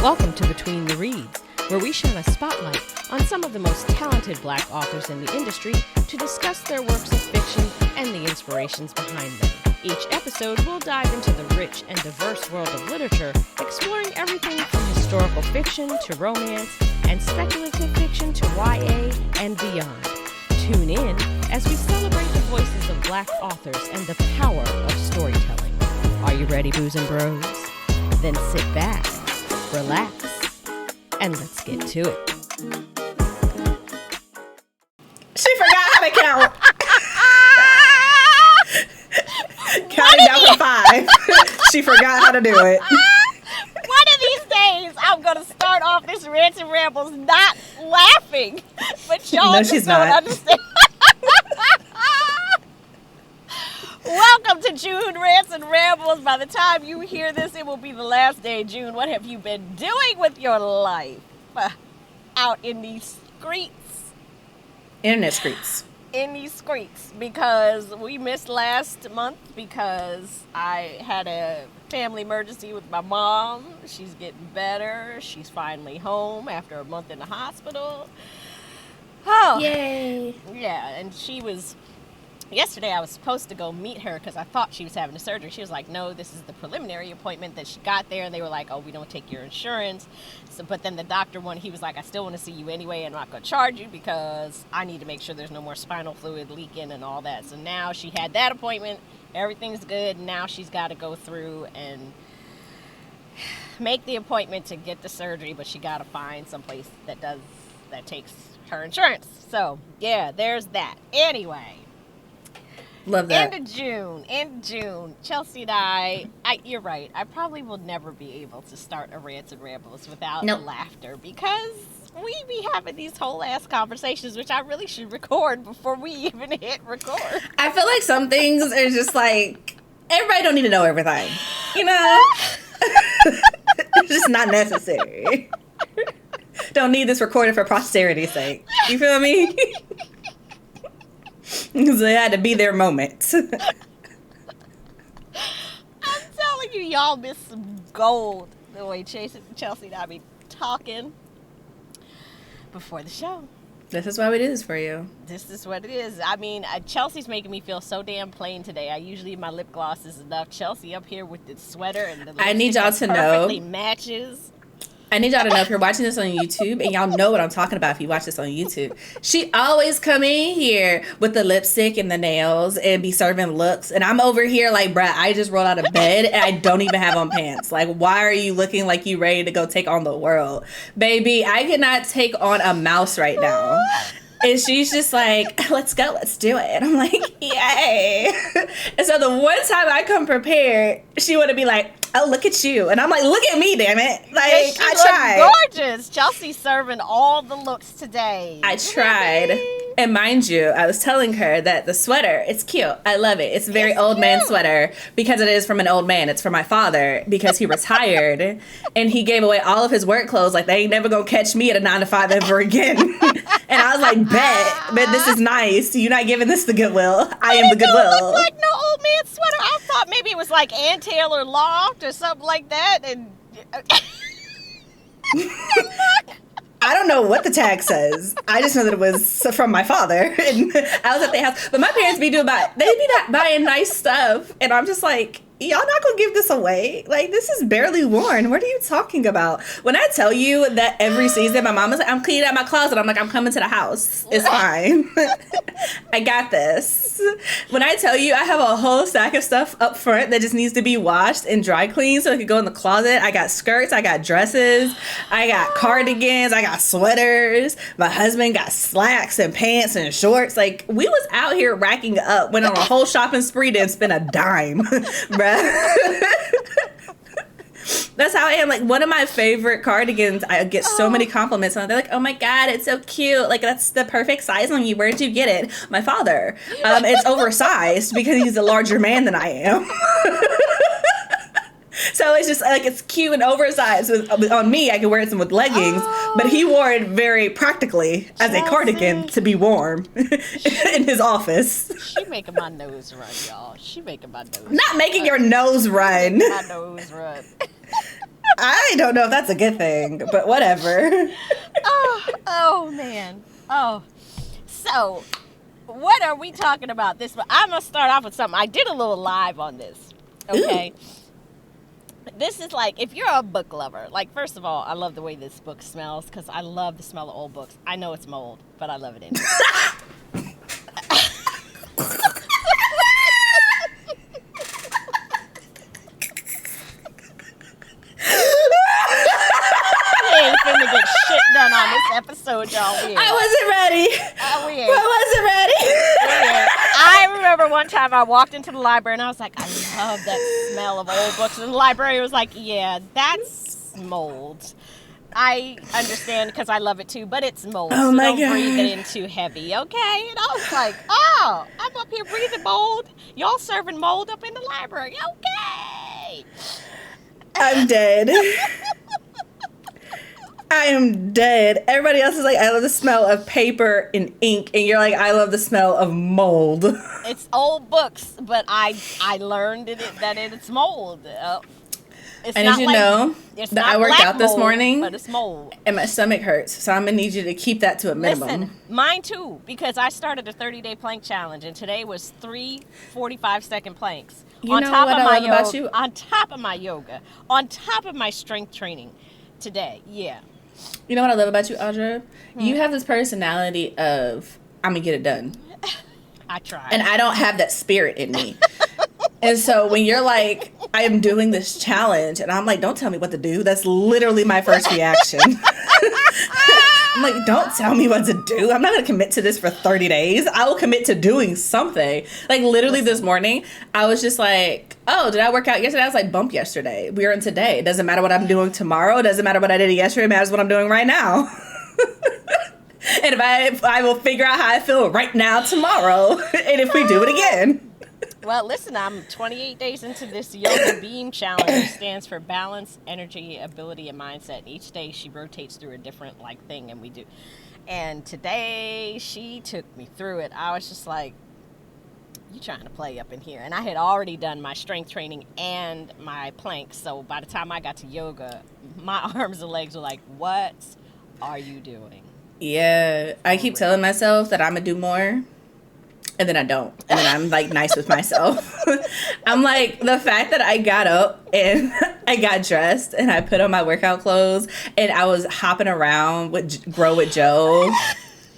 Welcome to Between the Reads, where we shine a spotlight on some of the most talented Black authors in the industry to discuss their works of fiction and the inspirations behind them. Each episode will dive into the rich and diverse world of literature, exploring everything from historical fiction to romance and speculative fiction to YA and beyond. Tune in as we celebrate the voices of Black authors and the power of storytelling. Are you ready, Boos and Bros? Then sit back, relax, and let's get to it. She forgot how to count. Counting down from 5. She forgot how to do it. One of these days, I'm going to start off this Rants and Rambles not laughing. But y'all No, just she's don't not. understand. Welcome to June Rants and Rambles. By the time you hear this, it will be the last day of June. What have you been doing with your life out in these streets? Internet streets. In these streets, because we missed last month because I had a family emergency with my mom. She's getting better. She's finally home after a month in the hospital. Oh, Yay. yeah, and yesterday I was supposed to go meet her because I thought she was having a surgery. She was like, no, this is the preliminary appointment. That she got there and they were like, oh, we don't take your insurance. So, but then the doctor he was like, I still want to see you anyway, and I'm not going to charge you because I need to make sure there's no more spinal fluid leaking and all that. So now she had that appointment. Everything's good. Now she's got to go through and make the appointment to get the surgery, but she got to find someplace that takes her insurance. So yeah, there's that. Anyway. Love that. End of June. Chelsea and I, you're right. I probably will never be able to start a Rants and Rambles without laughter because we be having these whole ass conversations, which I really should record before we even hit record. I feel like some things are just like, everybody don't need to know everything. You know? It's just not necessary. Don't need this recorded for posterity's sake. You feel me? Because it had to be their moment. I'm telling you, y'all missed some gold the way Chelsea and I be talking before the show. This is why we do this for you. This is what it is. I mean, Chelsea's making me feel so damn plain today. I usually, my lip gloss is enough. Chelsea up here with the sweater and the I need y'all to know. Perfectly matches. I need y'all to know if you're watching this on YouTube, and y'all know what I'm talking about if you watch this on YouTube. She always come in here with the lipstick and the nails and be serving looks. And I'm over here like, bruh, I just rolled out of bed and I don't even have on pants. Like, why are you looking like you ready to go take on the world? Baby, I cannot take on a mouse right now. And she's just like, let's go, let's do it. And I'm like, yay. And so the one time I come prepared, she would be like, oh, look at you. And I'm like, look at me, damn it. Like, I tried. Gorgeous. Chelsea's serving all the looks today. I tried. And mind you, I was telling her that the sweater, it's cute. I love it. It's a very old man sweater because it is from an old man. It's from my father because he retired and he gave away all of his work clothes. Like, they ain't never gonna catch me at a 9-to-5 ever again. And I was like, bet this is nice. You're not giving this the Goodwill. I am the Goodwill. It look like no old man sweater. I thought maybe it was like Ann Taylor Loft or something like that. And I don't know what the tag says. I just know that it was from my father. And I was at their house. But my parents be buying nice stuff. And I'm just like, y'all not gonna give this away? Like, this is barely worn. What are you talking about? When I tell you that every season my mom is like, I'm cleaning out my closet, I'm like, I'm coming to the house. It's fine. I got this. When I tell you I have a whole stack of stuff up front that just needs to be washed and dry cleaned so it could go in the closet. I got skirts, I got dresses, I got cardigans, I got sweaters. My husband got slacks and pants and shorts. Like, we was out here racking up, went on a whole shopping spree, didn't spend a dime. Bruh. That's how I am. Like, one of my favorite cardigans, I get so many compliments on. They're like, oh my God, it's so cute. Like, that's the perfect size on you. Where'd you get it? My father. It's oversized because he's a larger man than I am. So it's just like, it's cute and oversized. On me, I can wear it with leggings, but he wore it very practically as a cardigan to be warm in his office. She making my nose run, y'all. She making my nose Not making your nose run. My nose run. I don't know if that's a good thing, but whatever. Oh man. Oh. So, what are we talking about this? I'm going to start off with something. I did a little live on this. Okay. Ooh. This is like, if you're a book lover, like, first of all, I love the way this book smells because I love the smell of old books. I know it's mold, but I love it anyway. Finna get shit done on this episode, y'all. I wasn't ready. I wasn't ready. I remember one time I walked into the library and I was like, I love that smell of old books. And the librarian was like, yeah, that's mold. I understand because I love it too, but it's mold. Oh so my don't God. breathe it in too heavy, okay? And I was like, oh, I'm up here breathing mold. Y'all serving mold up in the library, okay? I'm dead. I am dead. Everybody else is like, I love the smell of paper and ink. And you're like, I love the smell of mold. It's old books, but I learned that it's mold. It's I need you to know that I worked out this morning, but it's mold. And my stomach hurts. So I'm going to need you to keep that to a minimum. Listen, mine too, because I started a 30-day plank challenge, and today was 3 45-second planks. You know what I love about you? On top of my yoga, on top of my strength training today, yeah. You know what I love about you, Audra? You have this personality of, I'm going to get it done. I try. And I don't have that spirit in me. And so when you're like, I am doing this challenge, and I'm like, don't tell me what to do. That's literally my first reaction. I'm like, don't tell me what to do. I'm not going to commit to this for 30 days. I will commit to doing something. Like, literally this morning, I was just like, oh, did I work out yesterday? I was like, bump yesterday. We're in today. It doesn't matter what I'm doing tomorrow. It doesn't matter what I did yesterday. It matters what I'm doing right now. And if I will figure out how I feel right now tomorrow. And if we do it again. Well, listen, I'm 28 days into this yoga beam challenge. It stands for balance, energy, ability, and mindset. And each day she rotates through a different thing, and we do. And today she took me through it. I was just like, you trying to play up in here? And I had already done my strength training and my planks. So by the time I got to yoga, my arms and legs were like, what are you doing? Yeah, I keep telling myself that I'm going to do more. And then I don't. And then I'm like nice with myself. I'm like, the fact that I got up and I got dressed and I put on my workout clothes and I was hopping around with Grow with Joe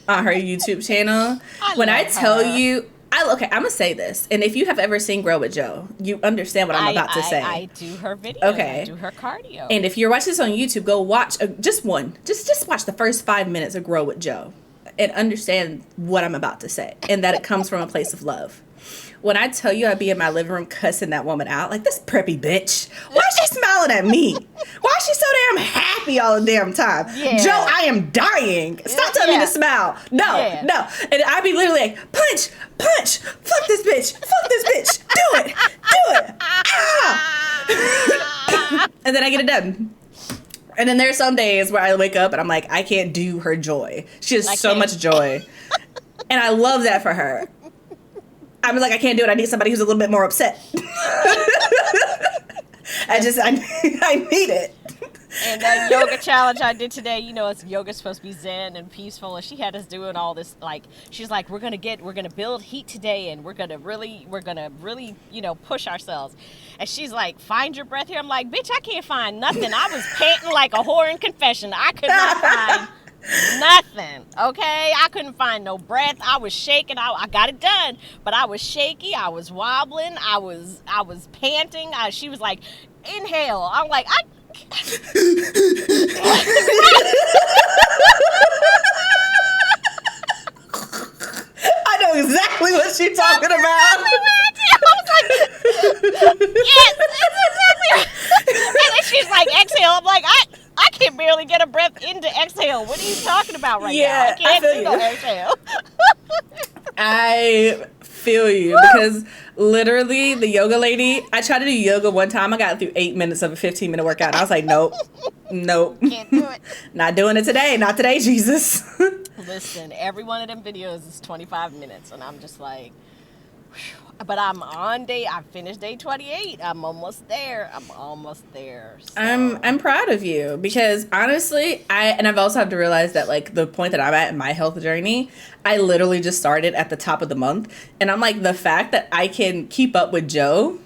on her YouTube channel. When I tell you, I'm going to say this. And if you have ever seen Grow with Joe, you understand what I'm about to say. I do her videos. Okay. I do her cardio. And if you're watching this on YouTube, go watch just one. Just watch the first 5 minutes of Grow with Joe. And understand what I'm about to say. And that it comes from a place of love. When I tell you I'd be in my living room cussing that woman out, like, this preppy bitch. Why is she smiling at me? Why is she so damn happy all the damn time? Yeah. Joe, I am dying. Stop telling me to smile. No. And I'd be literally like, punch, fuck this bitch, do it. Ah! And then I get it done. And then there's some days where I wake up and I'm like, I can't do her joy. She has so much joy. And I love that for her. I'm like, I can't do it. I need somebody who's a little bit more upset. I need it. And that yoga challenge I did today, yoga's supposed to be zen and peaceful, and she had us doing all this, she's like, we're gonna build heat today, and we're gonna really, push ourselves. And she's like, find your breath here. I'm like, bitch, I can't find nothing. I was panting like a whore in confession. I could not find nothing. Okay, I couldn't find no breath. I was shaking. I got it done, but I was shaky. I was wobbling. I was panting. She was like, inhale. I'm like, I know exactly what she's talking about. I was like, yes, that's exactly right. And then she's like, exhale. I'm like, I can barely get a breath into exhale. What are you talking about right now? I can't do no exhale. I feel you because literally the yoga lady, I tried to do yoga one time. I got through 8 minutes of a 15-minute workout. And I was like, nope. Can't do it. Not doing it today. Not today, Jesus. Listen, every one of them videos is 25 minutes. And I'm just like, whew. but I'm on I finished day 28. I'm almost there. So. I'm proud of you because honestly, I've also have to realize that like the point that I'm at in my health journey, I literally just started at the top of the month, and I'm like, the fact that I can keep up with Joe,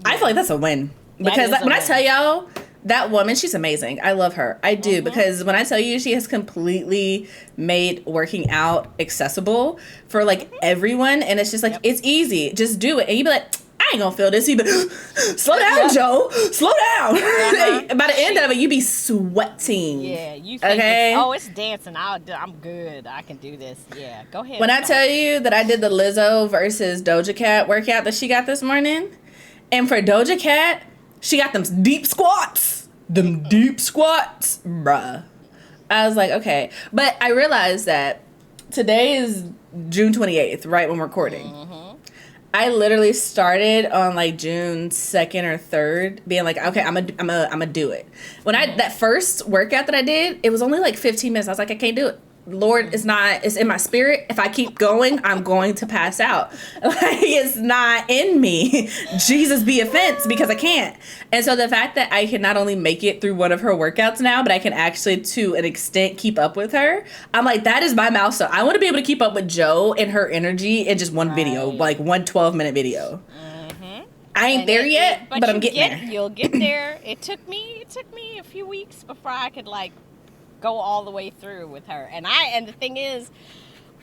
I feel like that's a win. Because when I tell y'all, that woman, she's amazing. I love her. I do. Because when I tell you, she has completely made working out accessible for like everyone. And it's just like, it's easy. Just do it. And you be like, I ain't gonna feel this. You be slow down, Joe. Slow down. By the end of it, you be sweating. Yeah, you think it's dancing. I'm good. I can do this. Yeah, go ahead. When I tell you that I did the Lizzo versus Doja Cat workout that she got this morning, and for Doja Cat, she got them deep squats. Bruh. I was like, okay. But I realized that today is June 28th, right, when we're recording. Mm-hmm. I literally started on like June 2nd or 3rd, being like, okay, I'm gonna do it. When that first workout that I did, it was only like 15 minutes. I was like, I can't do it. Lord, it's in my spirit. If I keep going, I'm going to pass out. Like, it's not in me. Jesus be offense, because I can't. And so the fact that I can not only make it through one of her workouts now, but I can actually, to an extent, keep up with her, I'm like, that is my milestone. I want to be able to keep up with Joe and her energy in just one video, like one 12-minute video. Mm-hmm. I ain't there yet, but I'm getting there. You'll get there. It took me a few weeks before I could like go all the way through with her. And the thing is,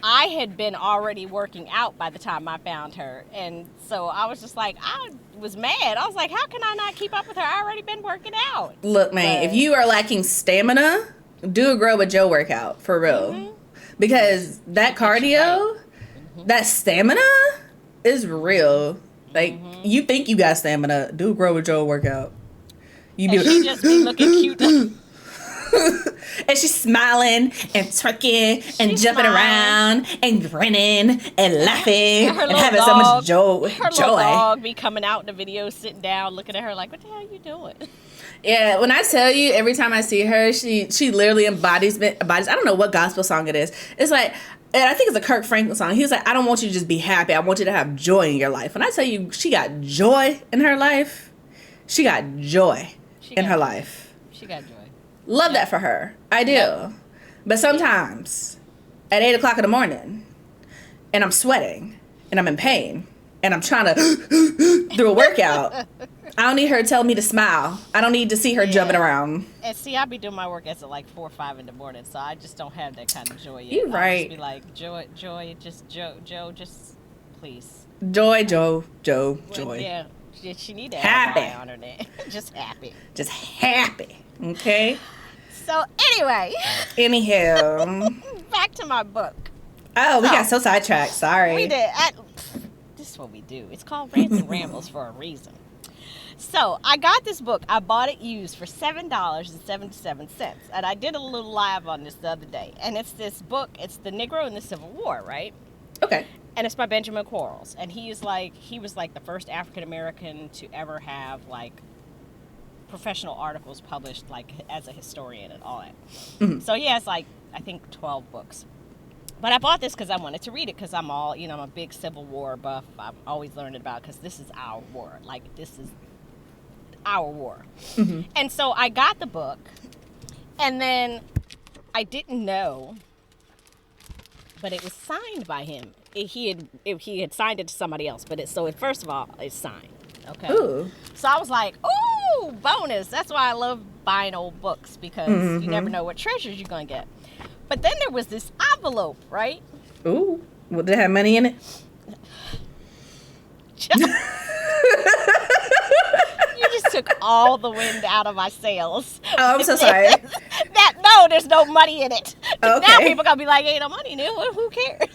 I had been already working out by the time I found her. And so I was just like, I was mad. I was like, how can I not keep up with her? I already been working out. Look, man, if you are lacking stamina, do a Grow with Joe workout, for real. Mm-hmm. Because that cardio, that stamina is real. Like, you think you got stamina, do a Grow with Joe workout. You be she just be looking cute. And she's smiling and twerking and jumping around and grinning and laughing and having so much joy. Her little dog be coming out in the video, sitting down, looking at her like, what the hell are you doing? Yeah, when I tell you, every time I see her, she literally embodies. I don't know what gospel song it is. It's like, and I think it's a Kirk Franklin song. He was like, I don't want you to just be happy. I want you to have joy in your life. When I tell you, she got joy in her life. She got joy in her life. She got joy. Love that for her. I do. Yep. But sometimes at 8 o'clock in the morning and I'm sweating and I'm in pain and I'm trying to do a workout, I don't need her telling me to smile. I don't need to see her jumping around. And see, I be doing my workouts at like 4 or 5 in the morning, so I just don't have that kind of joy yet. You're right. I just be like, Joe, just please. Joy. Yeah, she need to have an eye on her neck. Just happy. Just happy. Okay. So anyway. Anywho. Back to my book. Oh, we got so sidetracked. Sorry. We did. This is what we do. It's called Rants and Rambles for a reason. So I got this book. I bought it used for $7.77. And I did a little live on this the other day. And it's this book. It's The Negro in the Civil War, right? Okay. And it's by Benjamin Quarles. And he was like the first African American to ever have like professional articles published like as a historian and all that. Mm-hmm. So he has like I think 12 books. But I bought this because I wanted to read it because I'm I'm a big Civil War buff. I'm always learning about it because this is our war. Like this is our war. Mm-hmm. And so I got the book, and then I didn't know, but it was signed by him. He had signed it to somebody else, but first of all it's signed. Okay. Ooh. So I was like, ooh, bonus. That's why I love buying old books because you never know what treasures you're going to get. But then there was this envelope, right? Ooh. Well, did it have money in it? You just took all the wind out of my sails. Oh, I'm so sorry. No, there's no money in it. Okay. Now people going to be like, ain't no money in it. Who cares?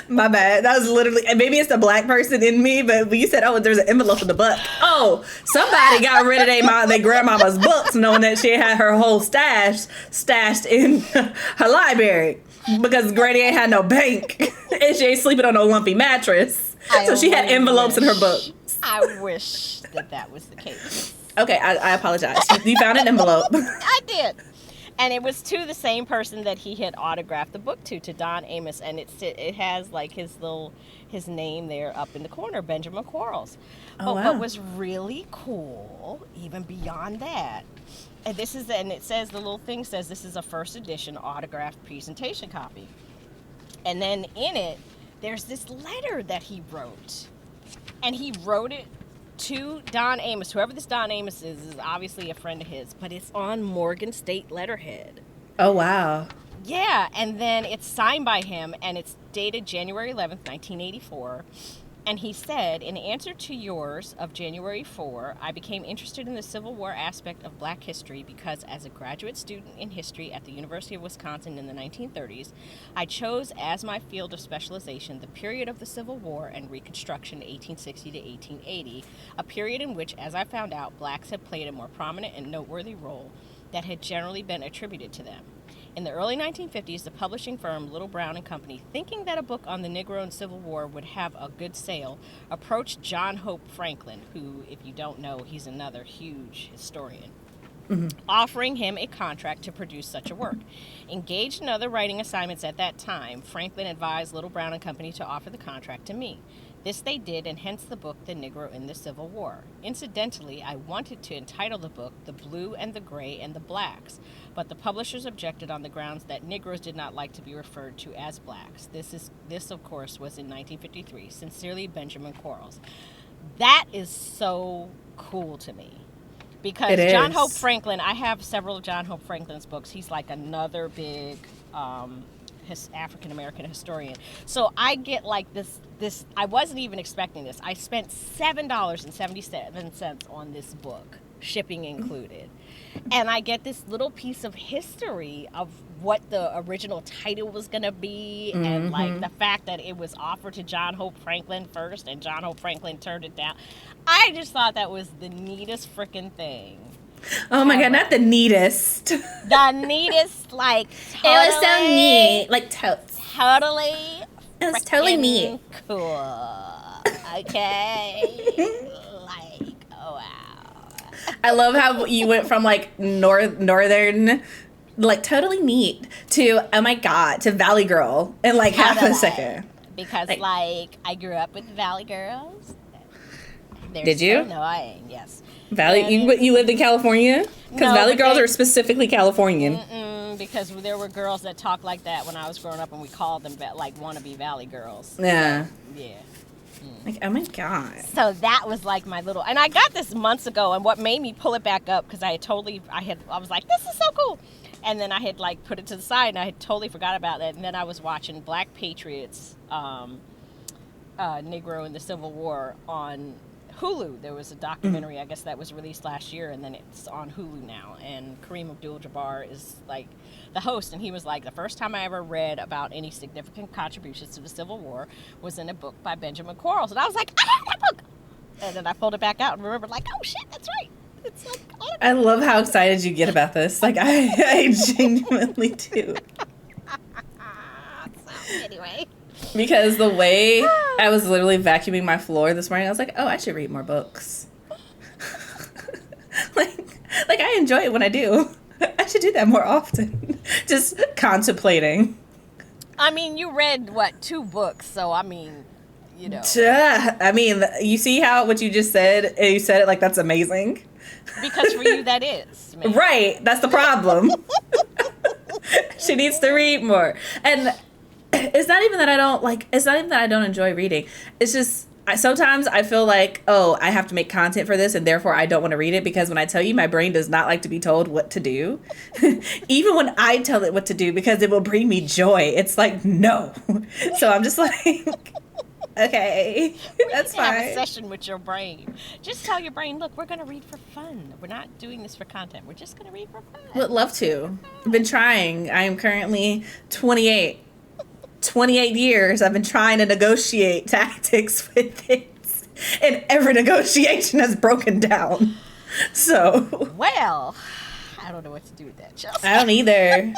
My bad. That was literally, and maybe it's the black person in me, but when you said, oh, there's an envelope in the book. Oh, somebody got rid of their grandmama's books knowing that she had her whole stash stashed in her library because Granny ain't had no bank and she ain't sleeping on no lumpy mattress. So she had envelopes in her books. I wish that was the case. Okay, I apologize. You found an envelope. I did. And it was to the same person that he had autographed the book to Don Amos. And it has like his little his name there up in the corner, Benjamin Quarles. Oh, But wow. what was really cool, even beyond that, and it says, the little thing says this is a first edition autographed presentation copy. And then in it, there's this letter that he wrote. And he wrote it to Don Amos. Whoever this Don Amos is obviously a friend of his, but it's on Morgan State letterhead. Oh, wow. Yeah, and then it's signed by him, and it's dated January 11th, 1984. And he said, in answer to yours of January 4, I became interested in the Civil War aspect of black history because as a graduate student in history at the University of Wisconsin in the 1930s, I chose as my field of specialization the period of the Civil War and Reconstruction 1860 to 1880, a period in which, as I found out, blacks had played a more prominent and noteworthy role that had generally been attributed to them. In the early 1950s, the publishing firm Little Brown and Company, thinking that a book on the Negro and Civil War would have a good sale, approached John Hope Franklin, who, if you don't know, he's another huge historian, offering him a contract to produce such a work. Engaged in other writing assignments at that time, Franklin advised Little Brown and Company to offer the contract to me. This they did, and hence the book, The Negro in the Civil War. Incidentally, I wanted to entitle the book The Blue and the Gray and the Blacks, but the publishers objected on the grounds that Negroes did not like to be referred to as blacks. This of course, was in 1953. Sincerely, Benjamin Quarles. That is so cool to me. Because It John is. Hope Franklin, I have several of John Hope Franklin's books. He's like another big African-American historian. So I get like this, I wasn't even expecting this. I spent $7.77 on this book, shipping included. And I get this little piece of history of what the original title was going to be, and like the fact that it was offered to John Hope Franklin first and John Hope Franklin turned it down. I just thought that was the neatest freaking thing. Oh my God, not the neatest. The neatest, like, It was so neat. Like, totes. totally It was totally frickin' neat. cool. Okay? Like, oh wow. I love how you went from like northern, like totally neat, to oh my God, to Valley Girl in like half a Totally. second. Because like I grew up with the Valley Girls. They're Did you? So annoying, yes. Valley, And- you lived in California? Because No, Valley but Girls they- are specifically Californian. Because there were girls that talked like that when I was growing up, and we called them like wannabe Valley Girls. Yeah. Yeah. Like, oh my God. So that was like my little, and I got this months ago, and what made me pull it back up, because I was like, this is so cool. And then I had like put it to the side, and I had totally forgot about it. And then I was watching Black Patriots, Negro in the Civil War on Hulu. There was a documentary, I guess, that was released last year, and then it's on Hulu now. And Kareem Abdul-Jabbar is like the host, and he was like, the first time I ever read about any significant contributions to the Civil War was in a book by Benjamin Quarles. And I was like, I have that book! And then I pulled it back out and remembered, like, oh shit, that's right. It's like, I love how excited you get about this. Like, I genuinely do. so anyway. Because the way I was literally vacuuming my floor this morning, I was like, oh, I should read more books. like I enjoy it when I do. I should do that more often. Just contemplating. I mean, you read, 2 books, so I mean, you know. Duh. I mean, you see how what you just said, you said it like that's amazing. Because for you, that is. Man. Right. That's the problem. She needs to read more. And it's not even that I don't enjoy reading. It's just sometimes I feel like, oh, I have to make content for this, and therefore I don't want to read it, because when I tell you, my brain does not like to be told what to do. Even when I tell it what to do, because it will bring me joy, it's like, no. So I'm just like, okay, that's Have a fine. session with your brain. Just tell your brain, look, we're going to read for fun. We're not doing this for content. We're just going to read for fun. Would love to. I've been trying. I am currently 28. 28 years I've been trying to negotiate tactics with things, and every negotiation has broken down. So Well, I don't know what to do with that, Chelsea. I don't either,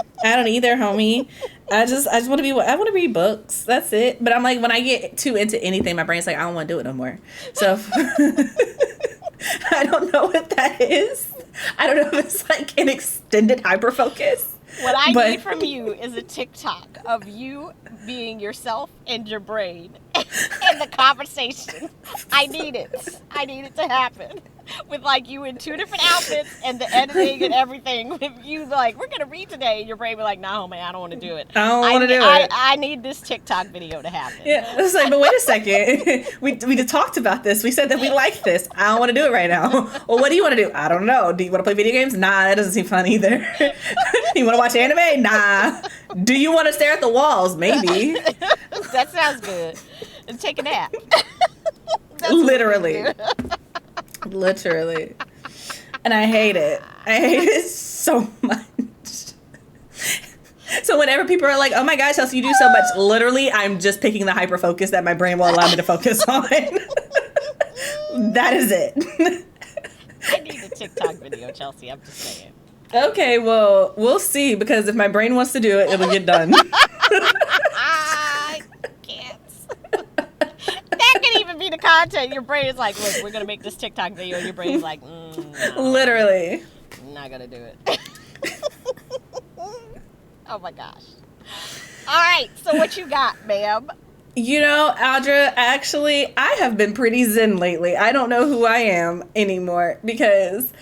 homie. I just want to read books. That's it. But I'm like, when I get too into anything, my brain's like, I don't want to do it no more. So I don't know what that is. I don't know if it's like an extended hyperfocus. What I But- need from you is a TikTok of you being yourself and your brain in the conversation. I need it. I need it to happen. With like you in 2 different outfits and the editing and everything. With you like, we're gonna read today, and your brain be like, no, man, I don't want to do it. I don't want to do it. I need this TikTok video to happen. Yeah, it's like, but wait a second. we just talked about this. We said that we like this. I don't want to do it right now. Well, what do you want to do? I don't know. Do you want to play video games? Nah, that doesn't seem fun either. You want to watch anime? Nah. Do you want to stare at the walls? Maybe. That sounds good. And take a nap. Literally. Literally. And I hate it. I hate it so much. So whenever people are like, oh my gosh, Chelsea, you do so much, literally, I'm just picking the hyper focus that my brain will allow me to focus on. That is it. I need a TikTok video, Chelsea. I'm just saying. Okay, well, we'll see, because if my brain wants to do it, it'll get done. I can't. That can even be the content. Your brain is like, look, we're going to make this TikTok video. And your brain is like, no, Literally. I'm not going to do it. Oh, my gosh. All right, so what you got, ma'am? You know, Audra, actually, I have been pretty zen lately. I don't know who I am anymore, because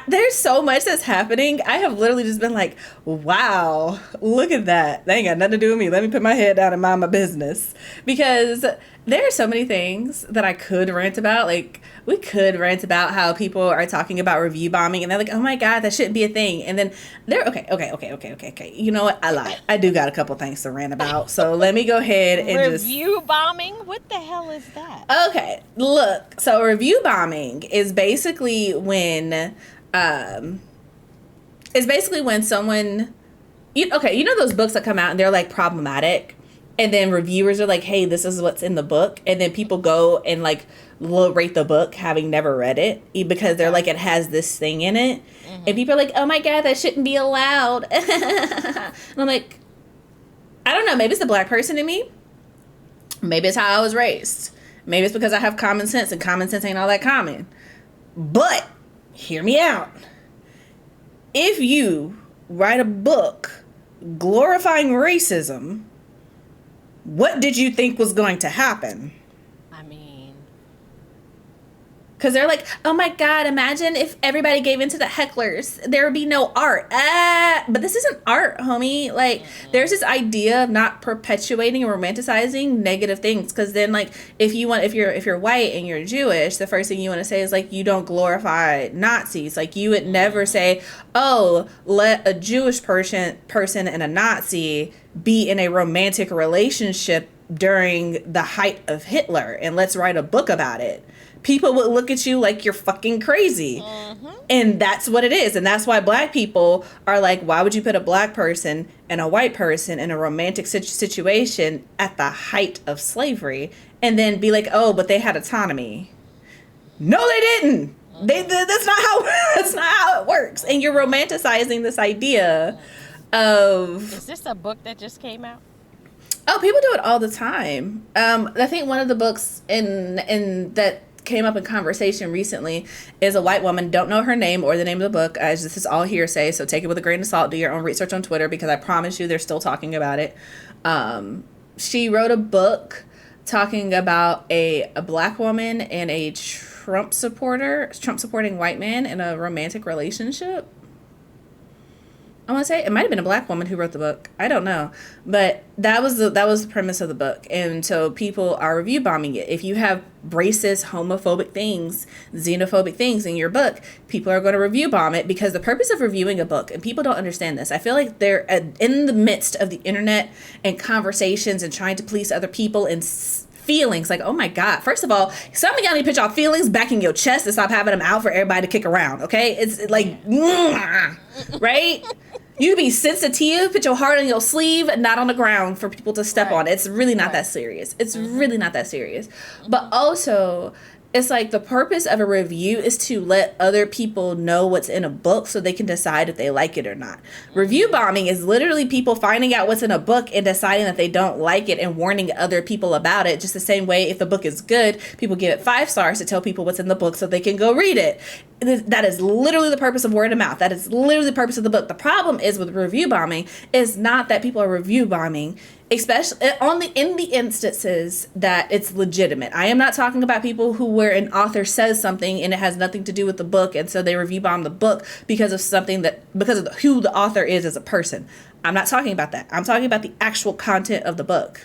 there's so much that's happening. I have literally just been like, wow, look at that. That ain't got nothing to do with me. Let me put my head down and mind my business. Because there are so many things that I could rant about. Like, we could rant about how people are talking about review bombing, and they're like, oh my God, that shouldn't be a thing. And then they're, okay. You know what? I lied. I do got a couple things to rant about. So let me go ahead and Review bombing? What the hell is that? Okay, look. So review bombing is basically when someone, you know those books that come out and they're like problematic, and then reviewers are like, hey, this is what's in the book, and then people go and like rate the book having never read it because they're like, it has this thing in it, and people are like, oh my God, that shouldn't be allowed. And I'm like, I don't know, maybe it's the black person in me, maybe it's how I was raised, maybe it's because I have common sense, and common sense ain't all that common. But hear me out. If you write a book glorifying racism, what did you think was going to happen? I mean, Because they're like, oh my God, imagine if everybody gave into the hecklers. There would be no art. But this isn't art, homie. Like, there's this idea of not perpetuating or romanticizing negative things. Because then, like, if you're white and you're Jewish, the first thing you want to say is, like, you don't glorify Nazis. Like, you would never say, oh, let a Jewish person and a Nazi be in a romantic relationship during the height of Hitler, and let's write a book about it. People would look at you like you're fucking crazy. And that's what it is. And that's why black people are like, why would you put a black person and a white person in a romantic situation at the height of slavery and then be like, oh, but they had autonomy? No, they didn't. That's not how it works. And you're romanticizing this idea of... is this a book that just came out? Oh, people do it all the time. I think one of the books in that came up in conversation recently is a white woman. Don't know her name or the name of the book. This is all hearsay, so take it with a grain of salt. Do your own research on Twitter, because I promise you they're still talking about it. She wrote a book talking about a black woman and a Trump supporting white man in a romantic relationship. I want to say it might have been a black woman who wrote the book. I don't know, but that was the premise of the book, and so people are review bombing it. If you have racist, homophobic things, xenophobic things in your book, people are going to review bomb it, because the purpose of reviewing a book, and people don't understand this. I feel like they're in the midst of the internet and conversations and trying to police other people and feelings. Like, oh my God, first of all, some of y'all need to put y'all feelings back in your chest and stop having them out for everybody to kick around. Okay, it's like, right? You be sensitive, put your heart on your sleeve, not on the ground for people to step on. It's really not that serious. It's really not that serious. But also, it's like the purpose of a review is to let other people know what's in a book so they can decide if they like it or not. Review bombing is literally people finding out what's in a book and deciding that they don't like it and warning other people about it. Just the same way if the book is good, people give it 5 stars to tell people what's in the book so they can go read it. That is literally the purpose of word of mouth. That is literally the purpose of the book. The problem is with review bombing is not that people are review bombing, especially in the instances that it's legitimate. I am not talking about people where an author says something and it has nothing to do with the book, and so they review bomb the book because of who the author is as a person. I'm not talking about that. I'm talking about the actual content of the book.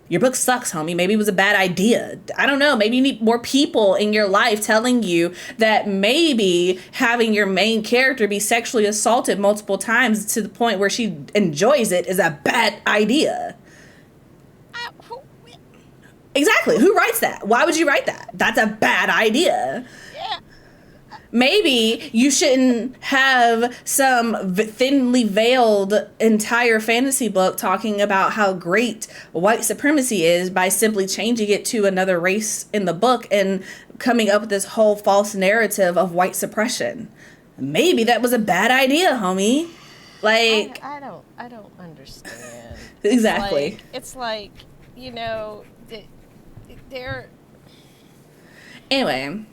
Your book sucks, homie. Maybe it was a bad idea. I don't know. Maybe you need more people in your life telling you that maybe having your main character be sexually assaulted multiple times to the point where she enjoys it is a bad idea. Exactly. Who writes that? Why would you write that? That's a bad idea. Yeah. Maybe you shouldn't have some thinly veiled entire fantasy book talking about how great white supremacy is by simply changing it to another race in the book and coming up with this whole false narrative of white suppression. Maybe that was a bad idea, homie. Like, I don't understand. Exactly. It's like, you know, they're... Anyway,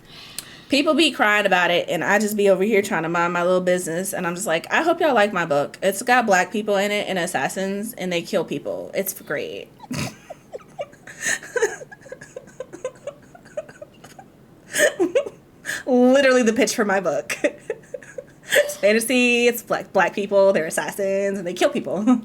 people be crying about it, and I just be over here trying to mind my little business, and I'm just like, I hope y'all like my book. It's got black people in it and assassins, and they kill people. It's great. Literally the pitch for my book. It's fantasy, it's black people, they're assassins, and they kill people.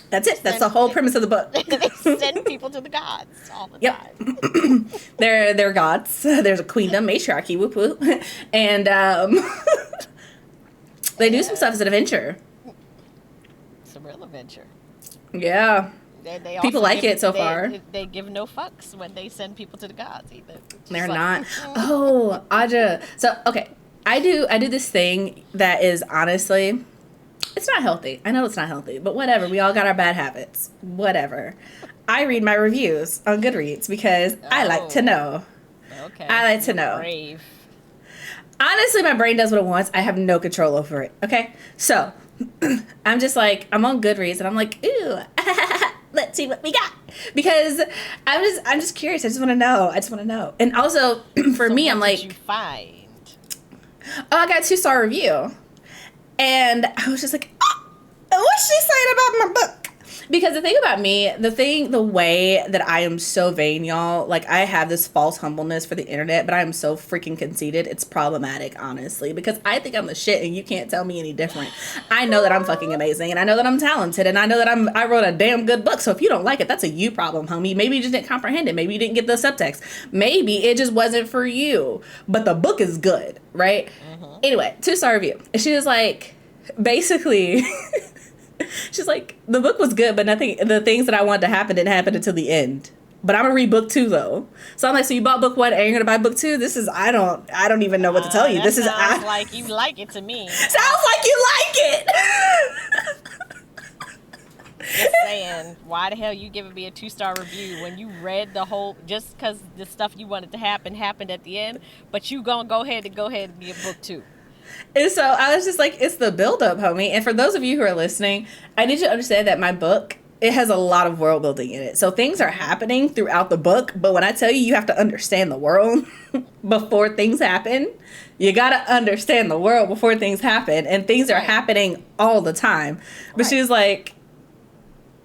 That's it. That's the whole premise of the book. They send people to the gods all the time. They're gods. There's a queendom, matriarchy, whoop whoop. And they do some stuff as an adventure. It's a real adventure. Yeah. They people like it so far. They give no fucks when they send people to the gods either. They're not. Oh, Aja. So, okay. I do this thing that is honestly... It's not healthy. I know it's not healthy, but whatever. We all got our bad habits. Whatever. I read my reviews on Goodreads because I like to know. Okay. I like to know. Brave. Honestly, my brain does what it wants. I have no control over it. Okay? So, I'm just like, I'm on Goodreads and I'm like, ooh, let's see what we got. Because I'm just curious. I just want to know. And also, for me, I'm like, what did you find? Oh, I got a 2-star review. And I was just like, oh, what's she saying about my book? Because the thing about me, the way that I am so vain, y'all, like I have this false humbleness for the internet, but I am so freaking conceited. It's problematic, honestly, because I think I'm the shit and you can't tell me any different. I know that I'm fucking amazing and I know that I'm talented and I know that I wrote a damn good book. So if you don't like it, that's a you problem, homie. Maybe you just didn't comprehend it. Maybe you didn't get the subtext. Maybe it just wasn't for you, but the book is good, right? Mm-hmm. Anyway, 2-star review. And she was like, basically... She's like, the book was good, but the things that I wanted to happen didn't happen until the end. But I'm gonna read book 2 though. So I'm like, so you bought book 1 and you're gonna buy book 2? This is, I don't even know what to tell you. This sounds like you like it to me. Sounds like you like it. Just saying, why the hell you giving me a 2-star review when you read the whole, just because the stuff you wanted to happen happened at the end, but you gonna go ahead and get book 2. And so I was just like, it's the buildup, homie. And for those of you who are listening, I need you to understand that my book, it has a lot of world building in it. So things are happening throughout the book. But when I tell you have to understand the world before things happen, you got to understand the world before things happen. And things are happening all the time. But she was like,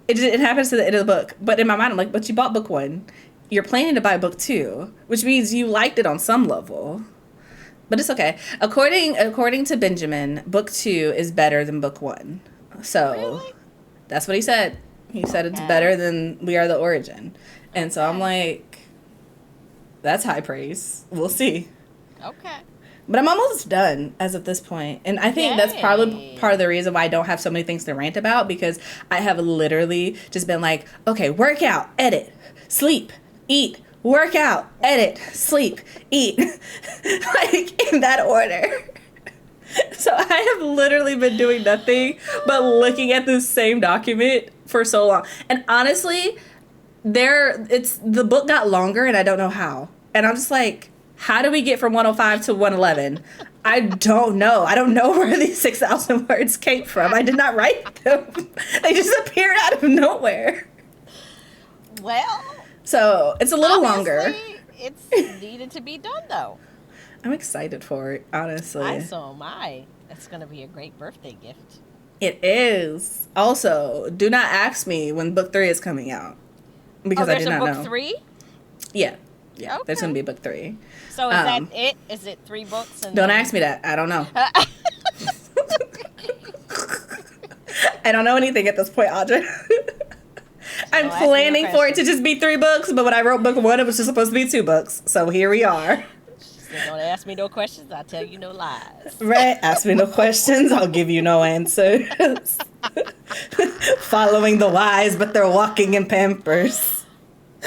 it happens to the end of the book. But in my mind, I'm like, but you bought book 1. You're planning to buy book 2, which means you liked it on some level. But it's okay. According to Benjamin, book 2 is better than book 1. So really? That's what he said. He said it's better than We Are the Origin. And so I'm like, that's high praise. We'll see. Okay. But I'm almost done as of this point. And I think that's probably part of the reason why I don't have so many things to rant about, because I have literally just been like, okay, work out, edit, sleep, eat, work out, edit, sleep, eat. Like, in that order. So I have literally been doing nothing but looking at the same document for so long. And honestly, the book got longer and I don't know how. And I'm just like, how do we get from 105 to 111? I don't know. I don't know where these 6,000 words came from. I did not write them. They just appeared out of nowhere. Well, so it's a little longer. It's needed to be done, though. I'm excited for it, honestly. So am I. It's going to be a great birthday gift. It is. Also, do not ask me when book 3 is coming out. Because I do not know. There's a book 3? Yeah. Yeah, okay. There's going to be a book 3. So is that it? Is it 3 books? And don't ask me that. I don't know. I don't know anything at this point, Audra. I'm planning for it to just be 3 books, but when I wrote book 1, it was just supposed to be 2 books. So here we are. So don't ask me no questions. I'll tell you no lies. Right? Ask me no questions. I'll give you no answers. Following the wise, but they're walking in Pampers.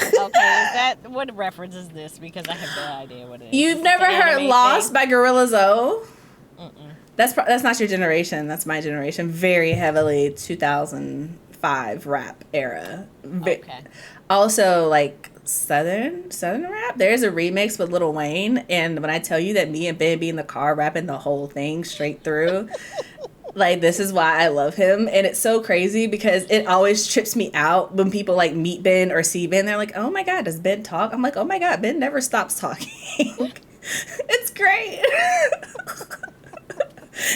Okay, what reference is this? Because I have no idea what it is. You've never heard Lost by Gorilla Zoe? That's not your generation. That's my generation. Very heavily 2005 rap era. Okay. Also, like Southern rap. There's a remix with Lil Wayne, and when I tell you that me and Ben be in the car rapping the whole thing straight through. Like, this is why I love him. And it's so crazy because it always trips me out when people, like, meet Ben or see Ben. They're like, oh, my God, does Ben talk? I'm like, oh, my God, Ben never stops talking. It's great.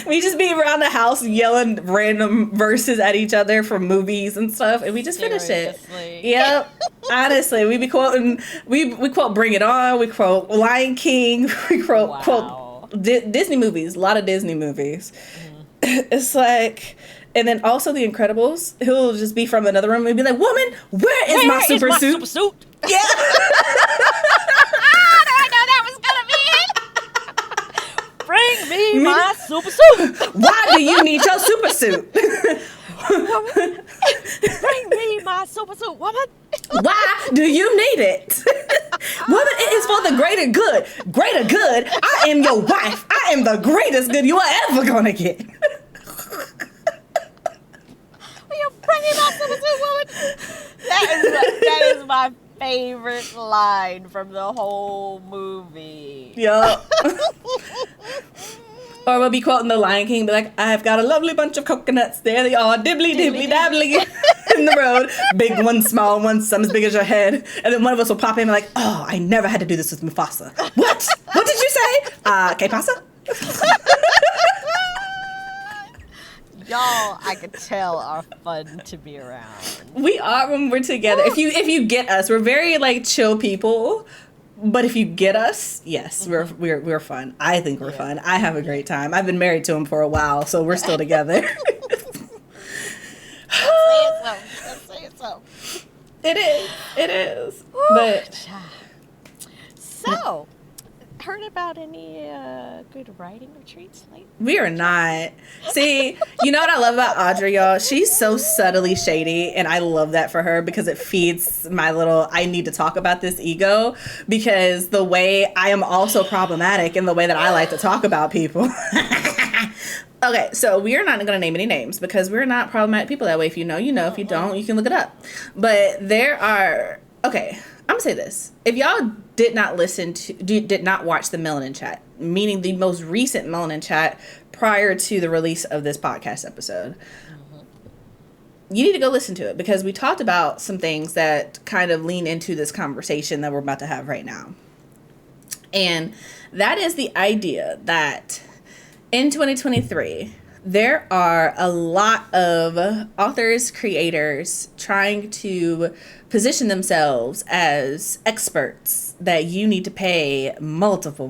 We just be around the house yelling random verses at each other from movies and stuff, and we just finish it. Yep. Honestly, we be quoting, we quote Bring It On, we quote Lion King, we quote Disney movies, a lot of Disney movies. It's like, and then also The Incredibles. He'll just be from another room and be like, "Woman, where is my super suit?" Yeah. I know that was gonna be it. Bring me my super suit. Why do you need your super suit? Bring me my super suit, woman. Why do you need it? Woman, it is for the greater good. Greater good. I am your wife. I am the greatest good you are ever gonna get. Will you bring me my super suit, woman? That is my favorite line from the whole movie. Yup. Or we'll be quoting the Lion King, be like, I've got a lovely bunch of coconuts. There they are, dibbly dibbly dabbly in the road. Big one, small one, some as big as your head. And then one of us will pop in and be like, oh, I never had to do this with Mufasa. What? What did you say? ¿Qué pasa? Y'all, I could tell, are fun to be around. We are when we're together. If you get us, we're very like chill people. But if you get us, yes, we're fun. I think we're fun. I have a great time. I've been married to him for a while, so we're still together. Say it so. It is. But so, heard about any good writing retreats lately? we are not. See, you know what I love about Audrey, y'all? She's so subtly shady, and I love that for her because it feeds my little I need to talk about this ego, because the way I am also problematic in the way that I like to talk about people. Okay, so we are not going to name any names because we're not problematic people that way. If you know, you know. If you don't, you can look it up. But there are... Okay, I'm going to say this. If y'all did not watch the Melanin Chat, meaning the most recent Melanin Chat prior to the release of this podcast episode, you need to go listen to it because we talked about some things that kind of lean into this conversation that we're about to have right now. And that is the idea that in 2023, there are a lot of authors, creators trying to position themselves as experts that you need to pay multiple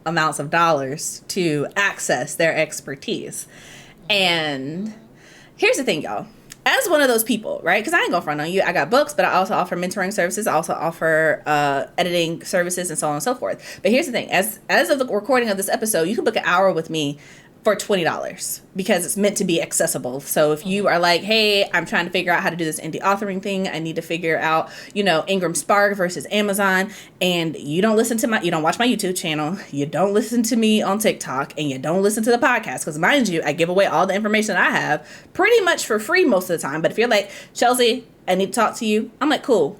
amounts of dollars to access their expertise. And here's the thing, y'all. As one of those people, right? Because I ain't gonna front on you. I got books, but I also offer mentoring services. I also offer editing services and so on and so forth. But here's the thing. As of the recording of this episode, you can book an hour with me for $20 because it's meant to be accessible. So if you are like, hey, I'm trying to figure out how to do this indie authoring thing. I need to figure out, Ingram Spark versus Amazon. And you don't watch my YouTube channel. You don't listen to me on TikTok and you don't listen to the podcast. Because mind you, I give away all the information I have pretty much for free most of the time. But if you're like, Chelsea, I need to talk to you. I'm like, cool.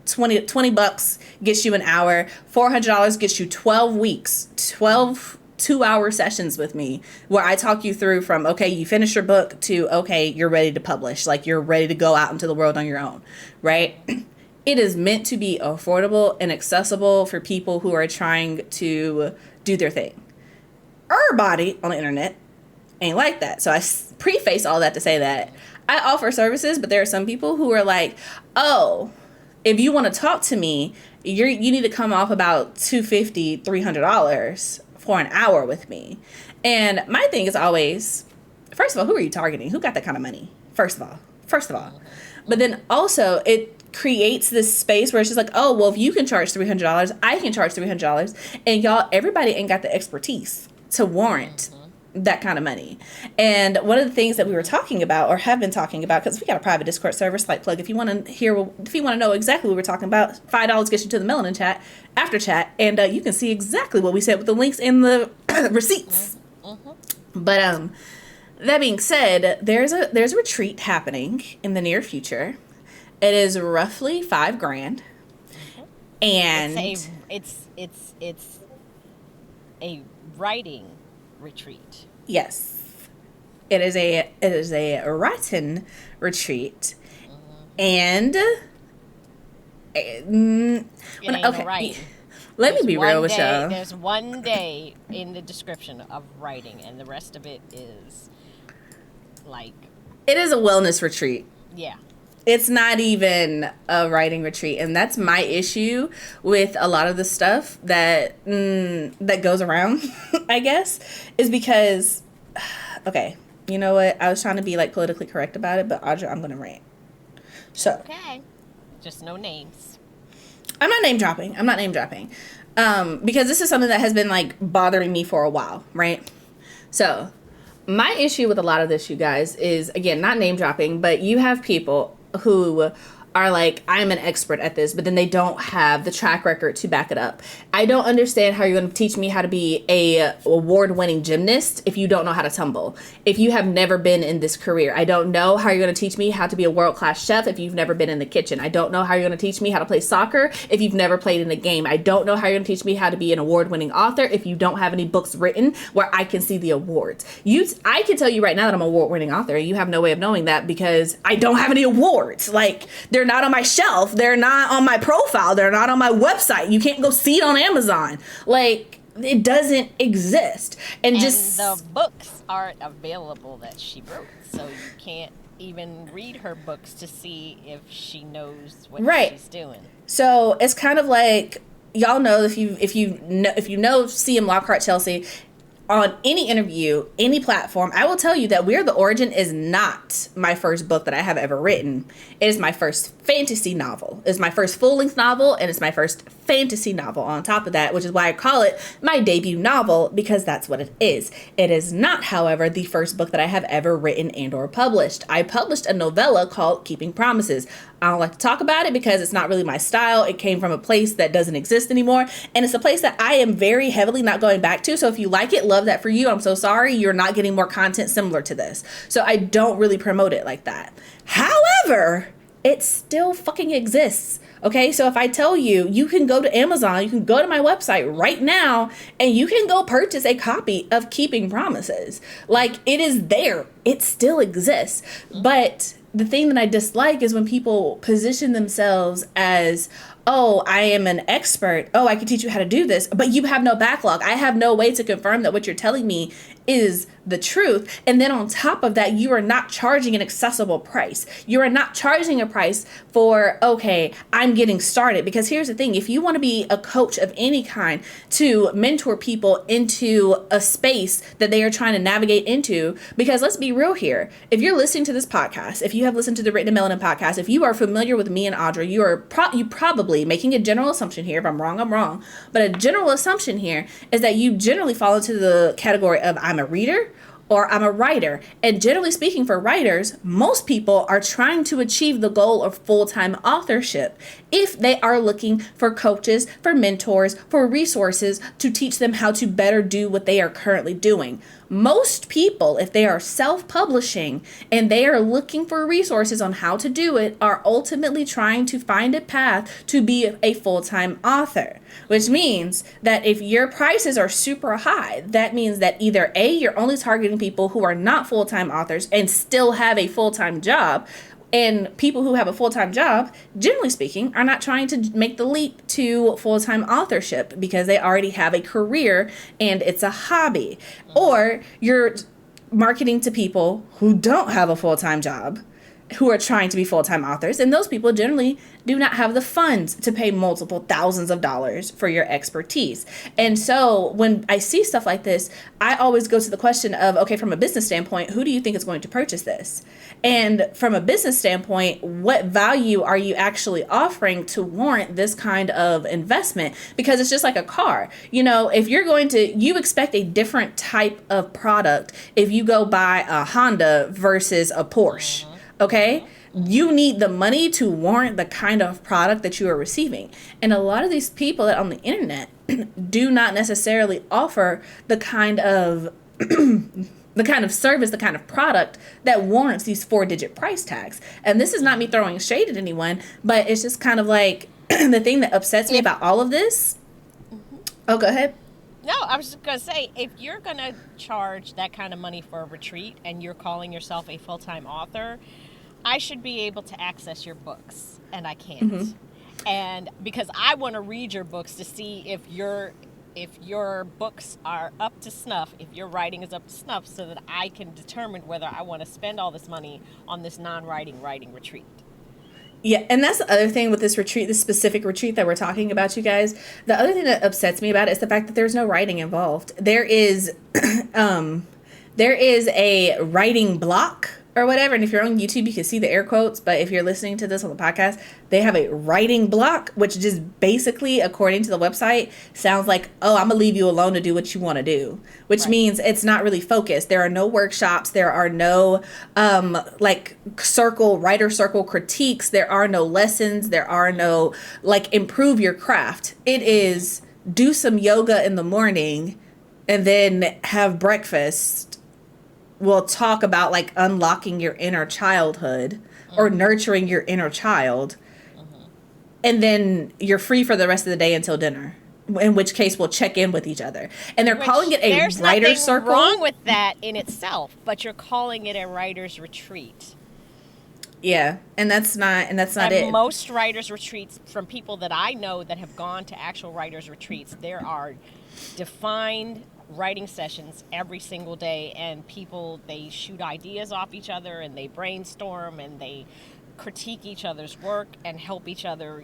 20 bucks gets you an hour. $400 gets you 12 weeks, 12 2-hour sessions with me where I talk you through from, okay, you finish your book to, okay, you're ready to publish. Like, you're ready to go out into the world on your own, right? It is meant to be affordable and accessible for people who are trying to do their thing. Everybody on the internet ain't like that. So I preface all that to say that I offer services, but there are some people who are like, oh, if you want to talk to me, you need to come off about $250, $300 for an hour with me. And my thing is always, first of all, who are you targeting? Who got that kind of money? First of all. But then also it creates this space where it's just like, oh, well, if you can charge $300, I can charge $300. And y'all, everybody ain't got the expertise to warrant that kind of money. And one of the things that we were talking about, or have been talking about, because we got a private Discord server, slight plug, if you want to know exactly what we're talking about, $5 gets you to the Melanin chat, after chat, and you can see exactly what we said with the links and the receipts. But that being said, there's a retreat happening in the near future. It is roughly $5,000, and it's a writing retreat. Yes, it is a writing retreat, and okay. Let me be real with y'all. There's one day in the description of writing, and the rest of it is like, it is a wellness retreat. Yeah. It's not even a writing retreat, and that's my issue with a lot of the stuff that goes around, I guess, is because, okay, you know what? I was trying to be like politically correct about it, but Audra, I'm gonna rant. So, okay, just no names. I'm not name dropping, because this is something that has been like bothering me for a while, right? So, my issue with a lot of this, you guys, is, again, not name dropping, but you have people who are like, I'm an expert at this, but then they don't have the track record to back it up. I don't understand how you're going to teach me how to be a award-winning gymnast if you don't know how to tumble. If you have never been in this career, I don't know how you're going to teach me how to be a world-class chef if you've never been in the kitchen. I don't know how you're going to teach me how to play soccer if you've never played in a game. I don't know how you're going to teach me how to be an award-winning author if you don't have any books written where I can see the awards. I can tell you right now that I'm an award-winning author, and you have no way of knowing that because I don't have any awards. Like, they're not on my shelf. They're not on my profile. They're not on my website. You can't go see it on Amazon. Like, it doesn't exist. And just the books aren't available that she wrote, so you can't even read her books to see if she knows what she's doing. So it's kind of like, y'all know, if you know CM Lockhart Chelsea, on any interview, any platform, I will tell you that We're the Origin is not my first book that I have ever written. It is my first fantasy novel. It's my first full-length novel, and it's my first fantasy novel on top of that, which is why I call it my debut novel, because that's what it is. It is not, however, the first book that I have ever written and or published. I published a novella called Keeping Promises. I don't like to talk about it because it's not really my style. It came from a place that doesn't exist anymore, and it's a place that I am very heavily not going back to. So if you like it, love that for you. I'm so sorry you're not getting more content similar to this. So I don't really promote it like that. However, it still fucking exists. Okay, so if I tell you, you can go to Amazon, you can go to my website right now, and you can go purchase a copy of Keeping Promises. Like, it is there. It still exists. But the thing that I dislike is when people position themselves as, oh, I am an expert. Oh, I can teach you how to do this. But you have no backlog. I have no way to confirm that what you're telling me is the truth. And then on top of that, you are not charging an accessible price. You are not charging a price for, okay, I'm getting started. Because here's the thing, if you want to be a coach of any kind to mentor people into a space that they are trying to navigate into, because let's be real here, if you're listening to this podcast, if you have listened to the Written in Melanin podcast, if you are familiar with me and Audra, you probably, making a general assumption here, if I'm wrong, I'm wrong, but a general assumption here is that you generally fall into the category of I'm a reader or I'm a writer. And generally speaking, for writers, most people are trying to achieve the goal of full-time authorship if they are looking for coaches, for mentors, for resources to teach them how to better do what they are currently doing. most people, if they are self-publishing and they are looking for resources on how to do it, are ultimately trying to find a path to be a full-time author, which means that if your prices are super high, that means that either A, you're only targeting people who are not full-time authors and still have a full-time job, and people who have a full-time job, generally speaking, are not trying to make the leap to full-time authorship because they already have a career and it's a hobby. Or you're marketing to people who don't have a full-time job, who are trying to be full-time authors, and those people generally do not have the funds to pay multiple thousands of dollars for your expertise. And so when I see stuff like this, I always go to the question of, okay, from a business standpoint, who do you think is going to purchase this? And from a business standpoint, what value are you actually offering to warrant this kind of investment? Because it's just like a car. You know, if you're going to, you expect a different type of product if you go buy a Honda versus a Porsche. Okay? You need the money to warrant the kind of product that you are receiving. And a lot of these people on the internet do not necessarily offer the kind of the kind of service, the kind of product that warrants these 4-digit price tags. And this is not me throwing shade at anyone, but it's just kind of like the thing that upsets me about all of this. Oh, go ahead. No, I was just going to say, if you're going to charge that kind of money for a retreat and you're calling yourself a full-time author, I should be able to access your books, and I can't. And because I want to read your books to see if your books are up to snuff, if your writing is up to snuff, so that I can determine whether I want to spend all this money on this non-writing writing retreat. Yeah, and that's the other thing with this retreat, this specific retreat that we're talking about, you guys. The other thing that upsets me about it is the fact that there's no writing involved. There is a writing block or whatever, and if you're on YouTube, you can see the air quotes, but if you're listening to this on the podcast, they have a writing block, which just basically, according to the website, sounds like, oh, I'm gonna leave you alone to do what you want to do, which means it's not really focused. There are no workshops, there are no writer circle critiques, there are no lessons, there are no improve your craft. It is do some yoga in the morning and then have breakfast. We'll talk about unlocking your inner childhood or nurturing your inner child. And then you're free for the rest of the day until dinner, in which case we'll check in with each other. And they're calling it a writer's circle. There's nothing wrong with that in itself, but you're calling it a writer's retreat. Yeah, and that's not it. Most writers' retreats, from people that I know that have gone to actual writers' retreats, there are defined writing sessions every single day, and people, they shoot ideas off each other and they brainstorm and they critique each other's work and help each other,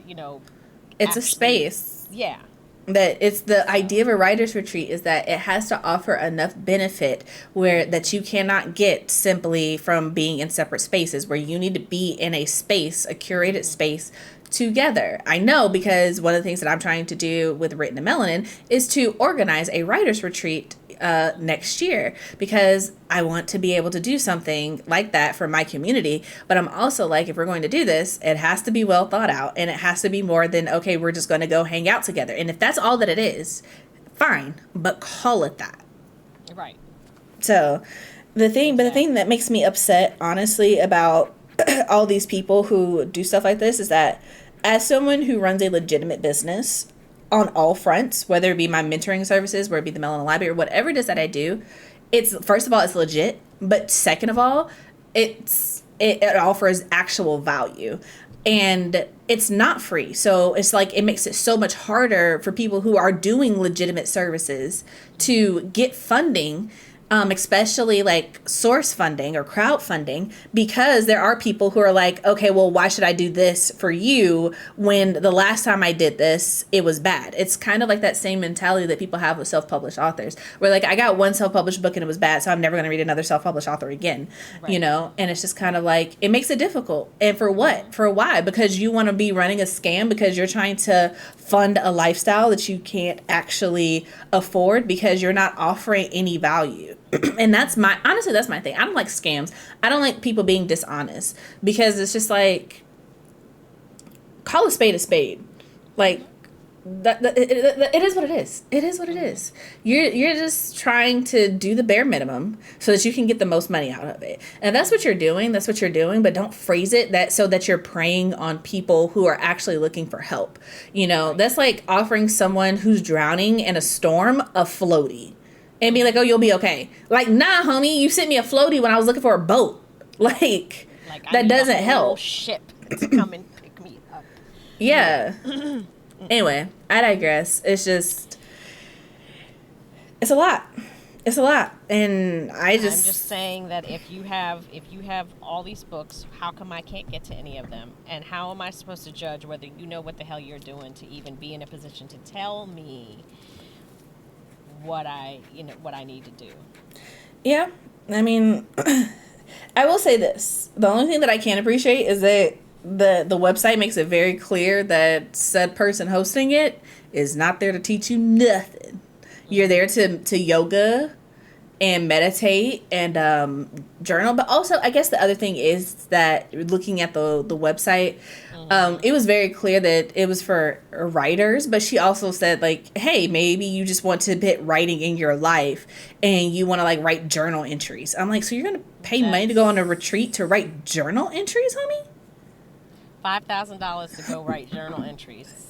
it's a space. Yeah. That it's the idea of a writer's retreat is that it has to offer enough benefit that you cannot get simply from being in separate spaces, where you need to be in a space, a curated space together. I know, because one of the things that I'm trying to do with Written in Melanin is to organize a writer's retreat next year, because I want to be able to do something like that for my community. But I'm also like, if we're going to do this, it has to be well thought out, and it has to be more than, okay, we're just going to go hang out together. And if that's all that it is, fine, but call it that. Right. So the thing that makes me upset, honestly, about all these people who do stuff like this is that, as someone who runs a legitimate business on all fronts, whether it be my mentoring services, whether it be the Melanin Library, or whatever it is that I do, it's, first of all, it's legit, but second of all, it offers actual value. And it's not free. So it's it makes it so much harder for people who are doing legitimate services to get funding, especially source funding or crowdfunding, because there are people who are like, okay, well, why should I do this for you when the last time I did this, it was bad? It's kind of like that same mentality that people have with self-published authors, where I got one self-published book and it was bad, so I'm never going to read another self-published author again, and it's just kind of it makes it difficult. And for what? For why? Because you want to be running a scam, because you're trying to fund a lifestyle that you can't actually afford, because you're not offering any value. And that's my thing. I don't like scams. I don't like people being dishonest, because it's just call a spade a spade. It is what it is. It is what it is. You're just trying to do the bare minimum so that you can get the most money out of it. And that's what you're doing. That's what you're doing. But don't phrase it that so that you're preying on people who are actually looking for help. You know, that's like offering someone who's drowning in a storm a floaty and be like, oh, you'll be okay. Like, nah, homie, you sent me a floaty when I was looking for a boat. Like that doesn't help. Ship to come and pick me up. Yeah. Anyway, I digress. It's a lot. It's a lot. And I'm just saying that if you have all these books, how come I can't get to any of them? And how am I supposed to judge whether you know what the hell you're doing to even be in a position to tell me what I need to do? Yeah. I mean, I will say this. The only thing that I can appreciate is that the website makes it very clear that said person hosting it is not there to teach you nothing. You're there to yoga and meditate and journal. But also, I guess the other thing is that looking at the website, it was very clear that it was for writers. But she also said, like, hey, maybe you just want to put writing in your life and you want to, like, write journal entries. I'm like, so you're going to pay money to go on a retreat to write journal entries, homie? $5,000 to go write journal entries.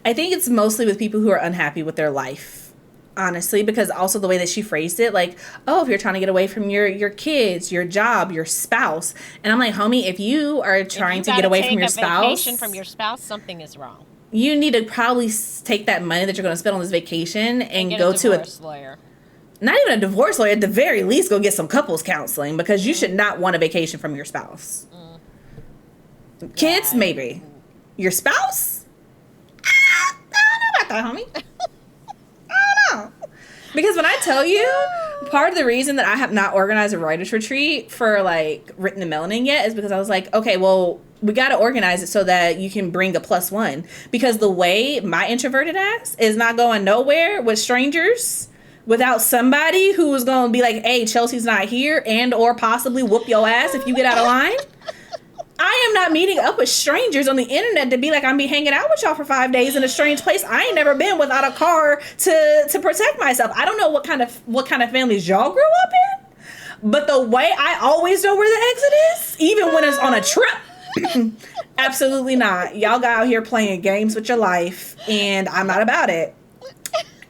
I think it's mostly with people who are unhappy with their life, honestly, because also the way that she phrased it, like, oh, if you're trying to get away from your kids, your job, your spouse. And I'm like, homie, if you are trying to get away from your spouse, vacation from your spouse, something is wrong. You need to probably take that money that you're going to spend on this vacation and go to a divorce lawyer. Not even a divorce lawyer. At the very least, go get some couples counseling because you should not want a vacation from your spouse. Kids, maybe. Your spouse? I don't know about that, homie. I don't know. Because when I tell you, part of the reason that I have not organized a writer's retreat for, like, Written and Melanin yet is because I was like, okay, well, we got to organize it so that you can bring a +1. Because the way my introverted ass is not going nowhere with strangers without somebody who is going to be like, hey, Chelsea's not here and or possibly whoop your ass if you get out of line. I am not meeting up with strangers on the internet to be like, I'm be hanging out with y'all for 5 days in a strange place. I ain't never been without a car to protect myself. I don't know what kind of families y'all grew up in, but the way I always know where the exit is, even when it's on a trip, absolutely not. Y'all got out here playing games with your life, and I'm not about it.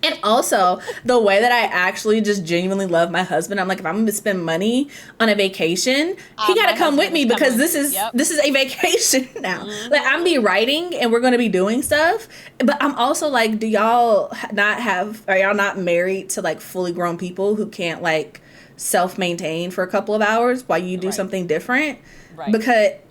And also, the way that I actually just genuinely love my husband, I'm like, if I'm going to spend money on a vacation, he got to come with me because this is a vacation now. Mm-hmm. Like, I'm be writing and we're going to be doing stuff. But I'm also like, are y'all not married to, like, fully grown people who can't, like, self-maintain for a couple of hours while you do something different? Right.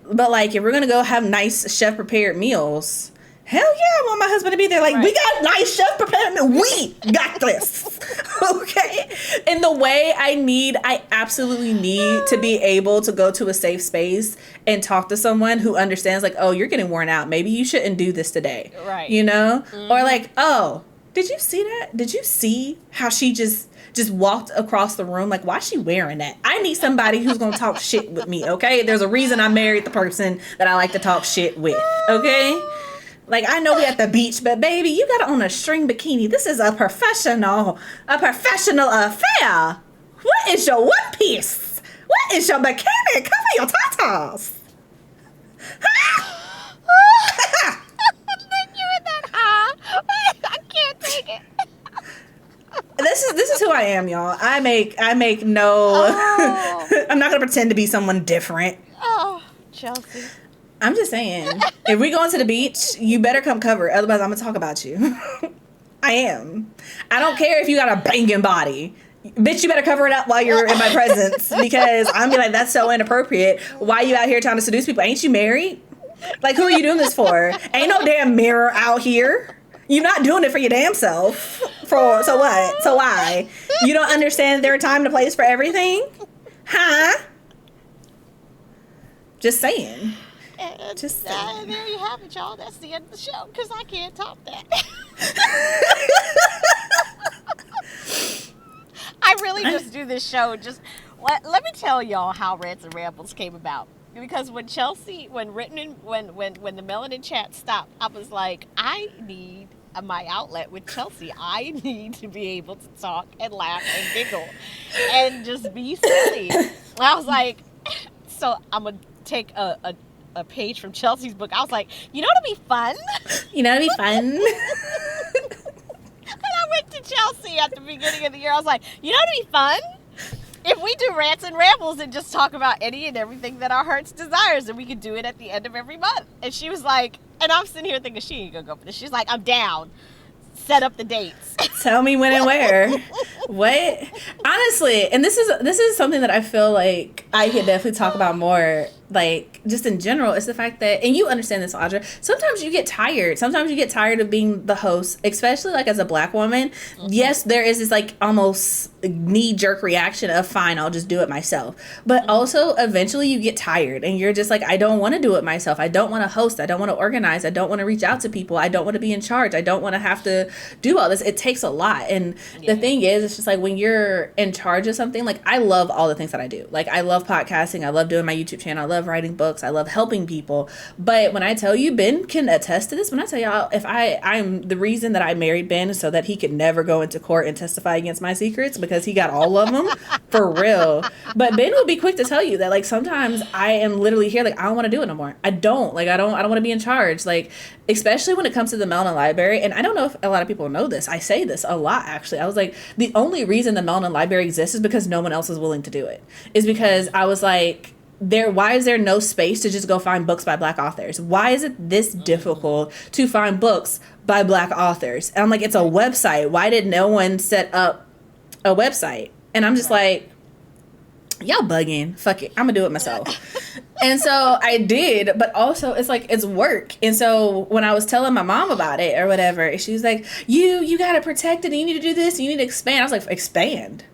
But, like, if we're going to go have nice chef-prepared meals, hell yeah, I want my husband to be there. Like, we got nice chef prepared meal. We got this. Okay? And the way I absolutely need to be able to go to a safe space and talk to someone who understands, like, oh, you're getting worn out. Maybe you shouldn't do this today. Right. You know? Mm-hmm. Or like, oh, did you see that? Did you see how she just walked across the room? Like, why is she wearing that? I need somebody who's going to talk shit with me, okay? There's a reason I married the person that I like to talk shit with, okay? Like, I know we at the beach, but baby, you got on a string bikini. This is a professional affair. What is your one piece? What is your bikini? Cover your tatas. You're in that high. I can't take it. This is who I am, y'all. I make no. I'm not gonna pretend to be someone different. Oh, Chelsea. I'm just saying, if we going to the beach, you better come covered. Otherwise, I'm going to talk about you. I am. I don't care if you got a banging body. Bitch, you better cover it up while you're in my presence. Because I'm be like, that's so inappropriate. Why you out here trying to seduce people? Ain't you married? Like, who are you doing this for? Ain't no damn mirror out here. You're not doing it for your damn self. So what? So why? You don't understand there are time and a place for everything? Huh? Just saying. And there you have it, y'all. That's the end of the show because I can't top that. I really just do this show. Let me tell y'all how Rants and Rambles came about. Because when the Melanin chat stopped, I was like, I need my outlet with Chelsea. I need to be able to talk and laugh and giggle and just be silly. And I was like, so I'm going to take a page from Chelsea's book. I was like, you know what'd be fun? You know what'd be fun? And I went to Chelsea at the beginning of the year. I was like, you know what'd be fun? If we do Rants and Rambles and just talk about any and everything that our hearts desires, and we could do it at the end of every month. And she was like, and I'm sitting here thinking she ain't gonna go for this. She's like, I'm down. Set up the dates. Tell me when and where. What? Honestly, and this is something that I feel like I could definitely talk about more, like, just in general, is the fact that, and you understand this, Audra, sometimes you get tired. Sometimes you get tired of being the host, especially, like, as a Black woman. Mm-hmm. Yes, there is this, like, almost knee-jerk reaction of, fine, I'll just do it myself. But also, eventually, you get tired, and you're just like, I don't want to do it myself. I don't want to host. I don't want to organize. I don't want to reach out to people. I don't want to be in charge. I don't want to have to do all this. It takes a lot. And the thing is, it's just like, when you're in charge of something, like, I love all the things that I do. Like, I love podcasting. I love doing my YouTube channel. I love writing books. I love helping people. But when I tell you, Ben can attest to this. When I tell y'all, if I'm the reason that I married Ben so that he could never go into court and testify against my secrets, because he got all of them for real. But Ben will be quick to tell you that, like, sometimes I am literally here, like, I don't want to do it no more. I don't want to be in charge. Like, especially when it comes to the Melanin Library. And I don't know if a lot of people know this. I say this a lot, actually. I was like, the only reason the Melanin Library exists is because no one else is willing to do it. Is because I was like, why is there no space to just go find books by Black authors? Why is it this difficult to find books by Black authors? And I'm like, it's a website. Why did no one set up a website? And I'm just like, y'all bugging. Fuck it. I'm gonna do it myself. And so I did, but also it's like, it's work. And so when I was telling my mom about it or whatever, she was like, you gotta protect it, and you need to do this, and you need to expand. I was like, expand?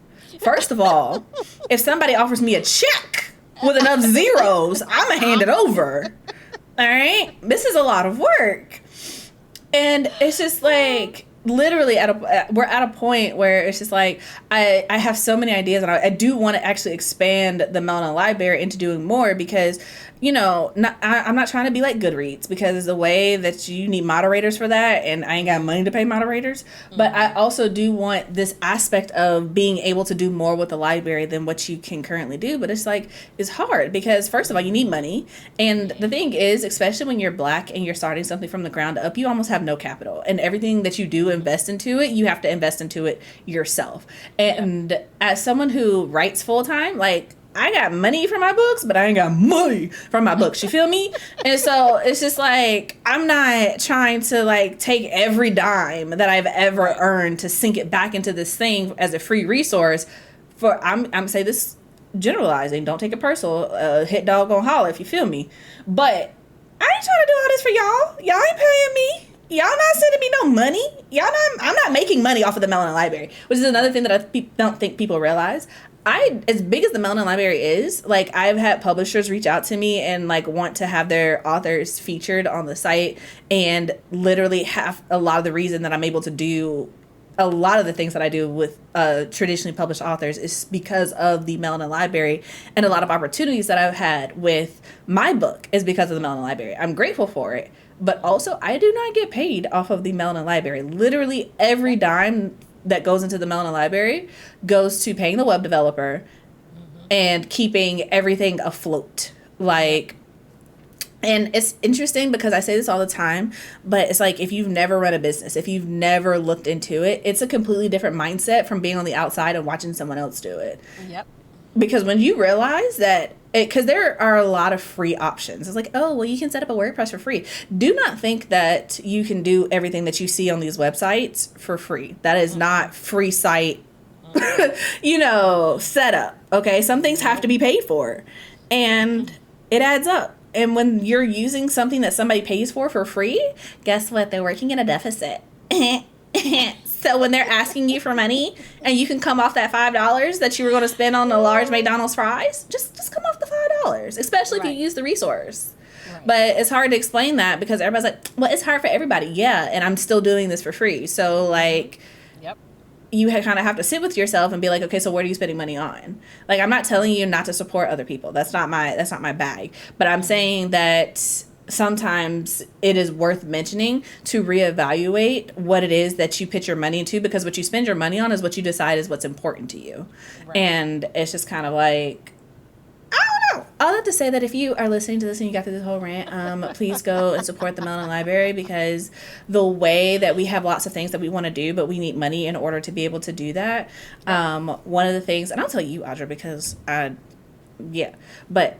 First of all, if somebody offers me a check with enough zeros, I'm gonna hand it over. All right? This is a lot of work. And it's just like, literally we're at a point where it's just like, I have so many ideas, and I do want to actually expand the Melanin Library into doing more, because, you know, I'm not trying to be like Goodreads, because the way that you need moderators for that, and I ain't got money to pay moderators. Mm-hmm. But I also do want this aspect of being able to do more with the library than what you can currently do. But it's like, it's hard, because first of all, you need money. And the thing is, especially when you're Black and you're starting something from the ground up, you almost have no capital, and everything that you do invest into it, you have to invest into it yourself. And as someone who writes full-time, like, I got money for my books, but I ain't got money for my books. You feel me? And so it's just like, I'm not trying to, like, take every dime that I've ever earned to sink it back into this thing as a free resource. I'm saying this generalizing. Don't take it personal. Hit dog gon' holler, if you feel me. But I ain't trying to do all this for y'all. Y'all ain't paying me. Y'all not sending me no money. I'm not making money off of the Melanin Library, which is another thing that I don't think people realize. As big as the Melanin Library is, like, I've had publishers reach out to me and, like, want to have their authors featured on the site, and literally half a lot of the reason that I'm able to do a lot of the things that I do with traditionally published authors is because of the Melanin Library, and a lot of opportunities that I've had with my book is because of the Melanin Library. I'm grateful for it, but also I do not get paid off of the Melanin Library. Literally every dime that goes into the Melanin Library goes to paying the web developer and keeping everything afloat. Like, and it's interesting because I say this all the time, but it's like, if you've never run a business, if you've never looked into it, it's a completely different mindset from being on the outside and watching someone else do it. Yep. Because when you realize that, because there are a lot of free options. It's like, oh, well, you can set up a WordPress for free. Do not think that you can do everything that you see on these websites for free. That is not free site, setup. Okay, some things have to be paid for, and it adds up. And when you're using something that somebody pays for free, guess what? They're working in a deficit. So when they're asking you for money and you can come off that $5 that you were going to spend on a large McDonald's fries, just come off the $5, especially if you use the resource. Right. But it's hard to explain that because everybody's like, well, it's hard for everybody. Yeah, and I'm still doing this for free. So, like, you kind of have to sit with yourself and be like, okay, so what are you spending money on? Like, I'm not telling you not to support other people. That's not my bag. But I'm saying that sometimes it is worth mentioning to reevaluate what it is that you put your money into, because what you spend your money on is what you decide is what's important to you. Right. And it's just kind of like, I don't know. All that to say that if you are listening to this and you got through this whole rant, please go and support the Mellon Library, because the way that we have lots of things that we want to do, but we need money in order to be able to do that. One of the things, and I'll tell you, Audra, because but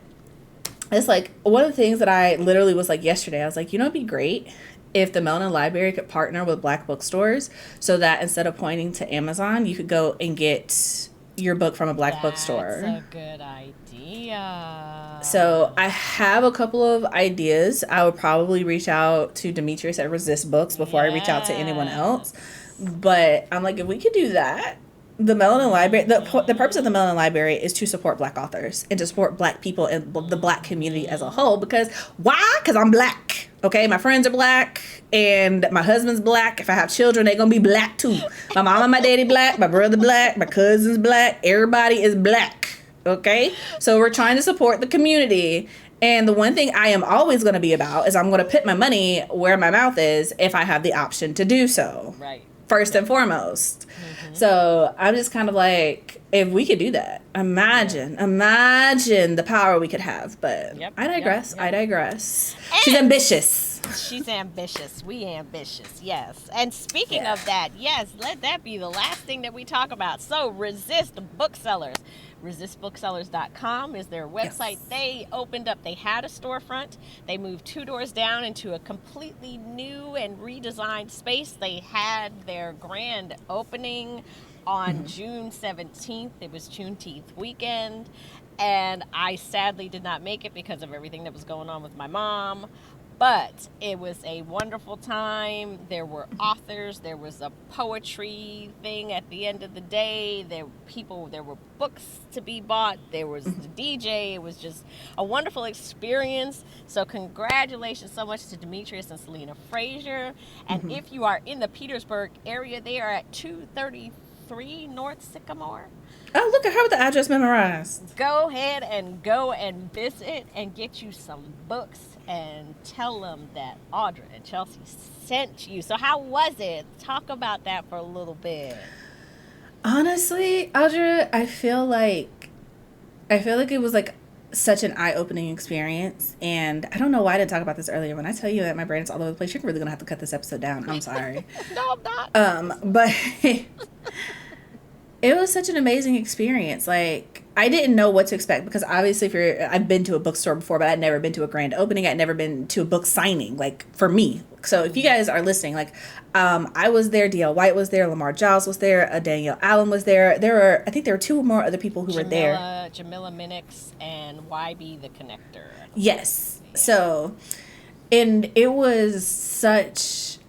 it's like one of the things that I literally was like yesterday, I was like, it'd be great if the Mellon Library could partner with Black bookstores so that instead of pointing to Amazon, you could go and get your book from a Black bookstore. That's a good idea. So I have a couple of ideas. I would probably reach out to Demetrius at Resist Books before I reach out to anyone else. But I'm like, if we could do that, the Mellon Library, the purpose of the Mellon Library is to support Black authors and to support Black people and the Black community as a whole. Because why? Because I'm Black. Okay, my friends are Black and my husband's Black. If I have children, they're gonna be Black too. My mom and my daddy Black, my brother Black, my cousin's Black. Everybody is Black. Okay, so we're trying to support the community. And the one thing I am always going to be about is I'm going to put my money where my mouth is if I have the option to do so. Right. First and foremost. Mm-hmm. So I'm just kind of like, if we could do that, imagine the power we could have. But I digress. I digress. And she's ambitious. She's ambitious. We ambitious. Yes. And speaking of that, yes, let that be the last thing that we talk about. So Resist Booksellers. ResistBooksellers.com is their website. Yes. They opened up, they had a storefront. They moved 2 doors down into a completely new and redesigned space. They had their grand opening on June 17th. It was Juneteenth weekend. And I sadly did not make it because of everything that was going on with my mom. But it was a wonderful time. There were authors. There was a poetry thing at the end of the day. There were books to be bought. There was the DJ. It was just a wonderful experience. So congratulations so much to Demetrius and Selena Frazier. And if you are in the Petersburg area, they are at 233 North Sycamore. Oh, look at her with the address memorized. Go ahead and go and visit and get you some books and tell them that Audra and Chelsea sent you. So how was it? Talk about that for a little bit. Honestly, Audra, I feel like it was like such an eye-opening experience. And I don't know why I didn't talk about this earlier. When I tell you that my brain is all over the place, you're really going to have to cut this episode down. I'm sorry. No, I'm not. But it was such an amazing experience. Like, I didn't know what to expect because obviously I've been to a bookstore before, but I'd never been to a grand opening. I'd never been to a book signing, like, for me. So if you guys are listening, like, I was there, D.L. White was there, Lamar Giles was there, Danielle Allen was there. I think there were 2 more other people who were there. Jamila Minix and YB the Connector. Yes. Yeah. So, and it was such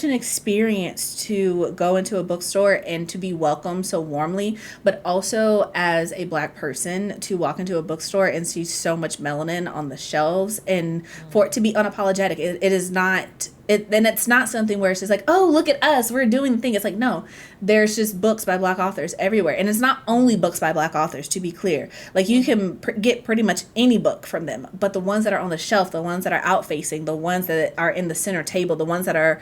an experience to go into a bookstore and to be welcomed so warmly, but also as a Black person to walk into a bookstore and see so much melanin on the shelves and for it to be unapologetic. It is not, and it's not something where it's just like, oh, look at us, we're doing the thing. It's like, no, there's just books by Black authors everywhere. And it's not only books by Black authors, to be clear. Like, you can get pretty much any book from them, but the ones that are on the shelf, the ones that are out facing, the ones that are in the center table, the ones that are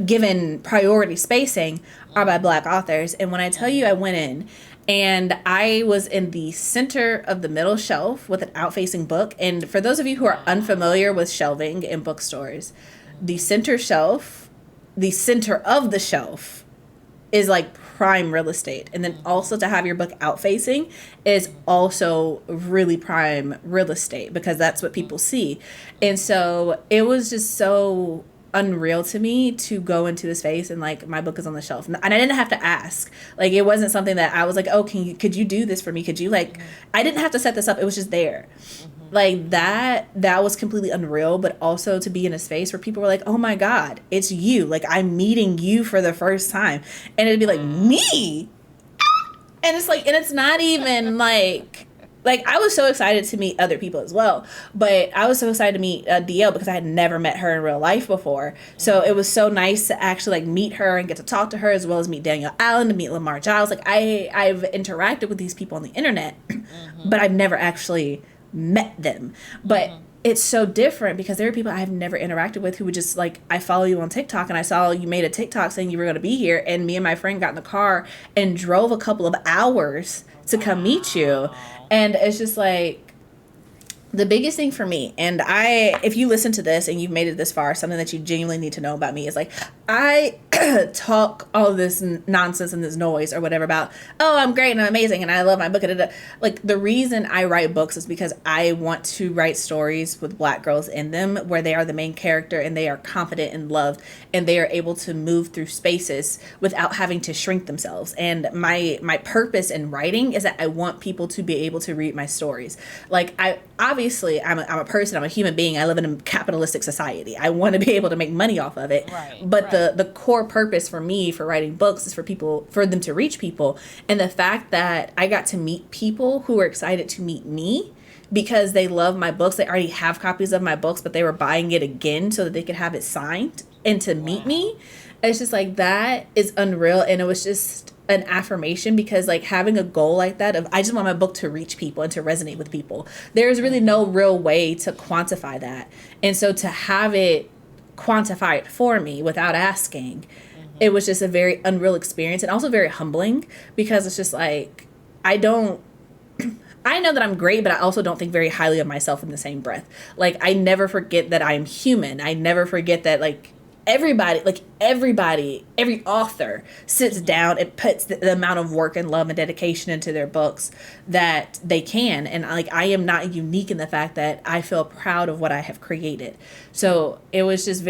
given priority spacing are by Black authors. And when I tell you I went in and I was in the center of the middle shelf with an out-facing book, and for those of you who are unfamiliar with shelving in bookstores, the center of the shelf is like prime real estate. And then also to have your book out facing is also really prime real estate because that's what people see. And so it was just so unreal to me to go into the space and like my book is on the shelf and I didn't have to ask. Like, it wasn't something that I was like, oh, could you do this for me? Could you like, I didn't have to set this up. It was just there. Like that was completely unreal, but also to be in a space where people were like, oh my God, it's you. Like, I'm meeting you for the first time. And it'd be like, me? And it's like, and it's not even like I was so excited to meet other people as well, but I was so excited to meet DL because I had never met her in real life before. So it was so nice to actually like meet her and get to talk to her, as well as meet Danielle Allen, to meet Lamar Giles. Like, I've interacted with these people on the internet, but I've never actually met them. But it's so different because there are people I've never interacted with who would just like, I follow you on TikTok and I saw you made a TikTok saying you were going to be here, and me and my friend got in the car and drove a couple of hours to come meet you. And it's just like, the biggest thing for me, and if you listen to this and you've made it this far, something that you genuinely need to know about me is like, I talk all this nonsense and this noise or whatever about, oh, I'm great and I'm amazing and I love my book. Like, the reason I write books is because I want to write stories with Black girls in them where they are the main character and they are confident and loved and they are able to move through spaces without having to shrink themselves. And my purpose in writing is that I want people to be able to read my stories. Like, obviously, I'm a person, I'm a human being. I live in a capitalistic society. I want to be able to make money off of it. Right, but the core purpose for me for writing books is for them to reach people. And the fact that I got to meet people who were excited to meet me because they love my books. They already have copies of my books, but they were buying it again so that they could have it signed and to meet me. It's just like, that is unreal. And it was just an affirmation because like having a goal like that of I just want my book to reach people and to resonate with people. There's really no real way to quantify that. And so to have it quantified for me without asking, it was just a very unreal experience and also very humbling because it's just like, I know that I'm great, but I also don't think very highly of myself in the same breath. Like, I never forget that I'm human. I never forget that like every author sits down and puts the amount of work and love and dedication into their books that they can. And like, I am not unique in the fact that I feel proud of what I have created. So it was just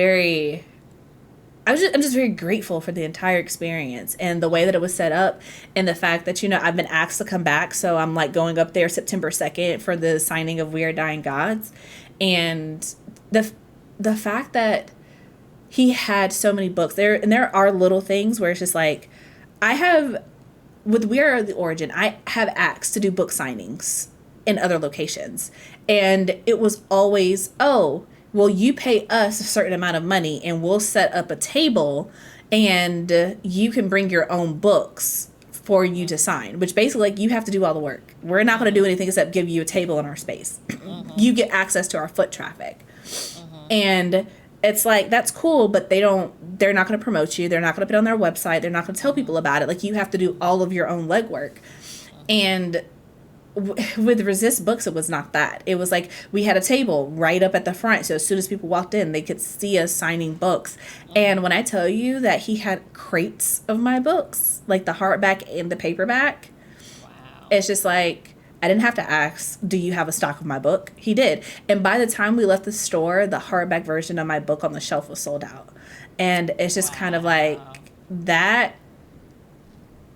I'm just very grateful for the entire experience and the way that it was set up and the fact that, I've been asked to come back. So I'm like going up there September 2nd for the signing of We Are Dying Gods. And the fact that he had so many books there are little things where it's just like, with We Are the Origin, I have asked to do book signings in other locations. And it was always, oh, well, you pay us a certain amount of money and we'll set up a table and you can bring your own books for you to sign, which basically like you have to do all the work. We're not going to do anything except give you a table in our space. You get access to our foot traffic. And it's like, that's cool, but they're not going to promote you. They're not going to put it on their website. They're not going to tell people about it. Like, you have to do all of your own legwork. And with Resist Books, it was not that. It was like, we had a table right up at the front. So as soon as people walked in, they could see us signing books. And when I tell you that he had crates of my books, like the hardback and the paperback, it's just like, I didn't have to ask, do you have a stock of my book? He did. And by the time we left the store, the hardback version of my book on the shelf was sold out. And it's just kind of like that.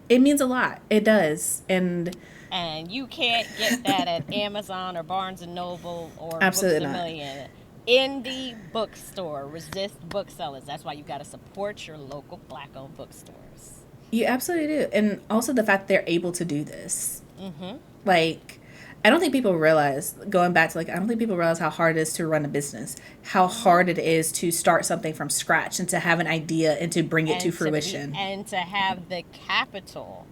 It means a lot. It does. And you can't get that at Amazon or Barnes & Noble or Absolutely Books A not. Million. Indie bookstore, Resist Booksellers. That's why you got to support your local Black-owned bookstores. You absolutely do. And also the fact they're able to do this. Like, I don't think people realize, going back to like, I don't think people realize how hard it is to run a business, how hard it is to start something from scratch and to have an idea and to bring it to fruition. And to have the capital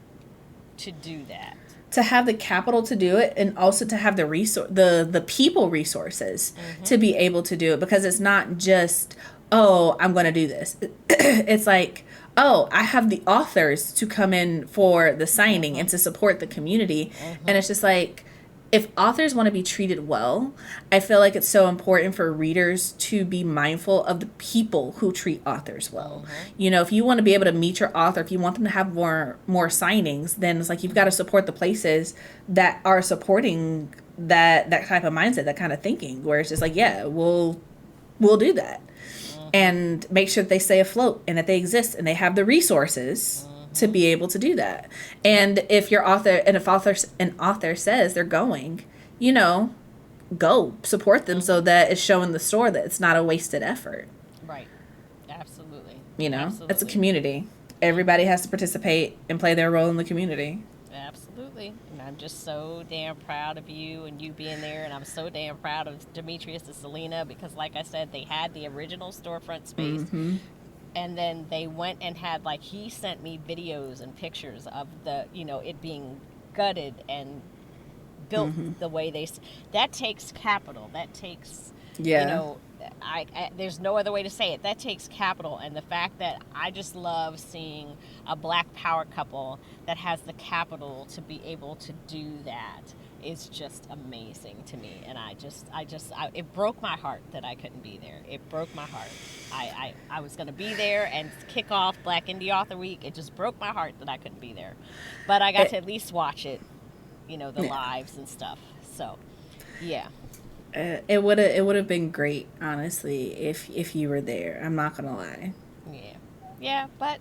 to do that. To have the capital to do it, and also to have the people resources to be able to do it, because it's not just, oh, I'm going to do this. It's like, oh, I have the authors to come in for the signing and to support the community. And it's just like, if authors want to be treated well, I feel like it's so important for readers to be mindful of the people who treat authors well. If you want to be able to meet your author, if you want them to have more signings, then it's like, you've got to support the places that are supporting that type of mindset, that kind of thinking, where it's just like, yeah, we'll do that. And make sure that they stay afloat and that they exist and they have the resources to be able to do that. And if an author says they're going, go support them so that it's showing the store that it's not a wasted effort. Right. Absolutely. Absolutely. It's a community. Everybody has to participate and play their role in the community. Absolutely. And I'm just so damn proud of you and you being there. And I'm so damn proud of Demetrius and Selena, because like I said, they had the original storefront space. And then they went and had, like, he sent me videos and pictures of it being gutted and built the way that takes capital. That takes Yeah. You know, there's no other way to say it. That takes capital, and the fact that I just love seeing a Black power couple that has the capital to be able to do that is just amazing to me. And it broke my heart that I couldn't be there. It broke my heart. I was going to be there and kick off Black Indie Author Week. It just broke my heart that I couldn't be there, but I got to at least watch it, you know, the lives and stuff. So, yeah. It would have been great, honestly, if you were there. I'm not gonna lie. Yeah, but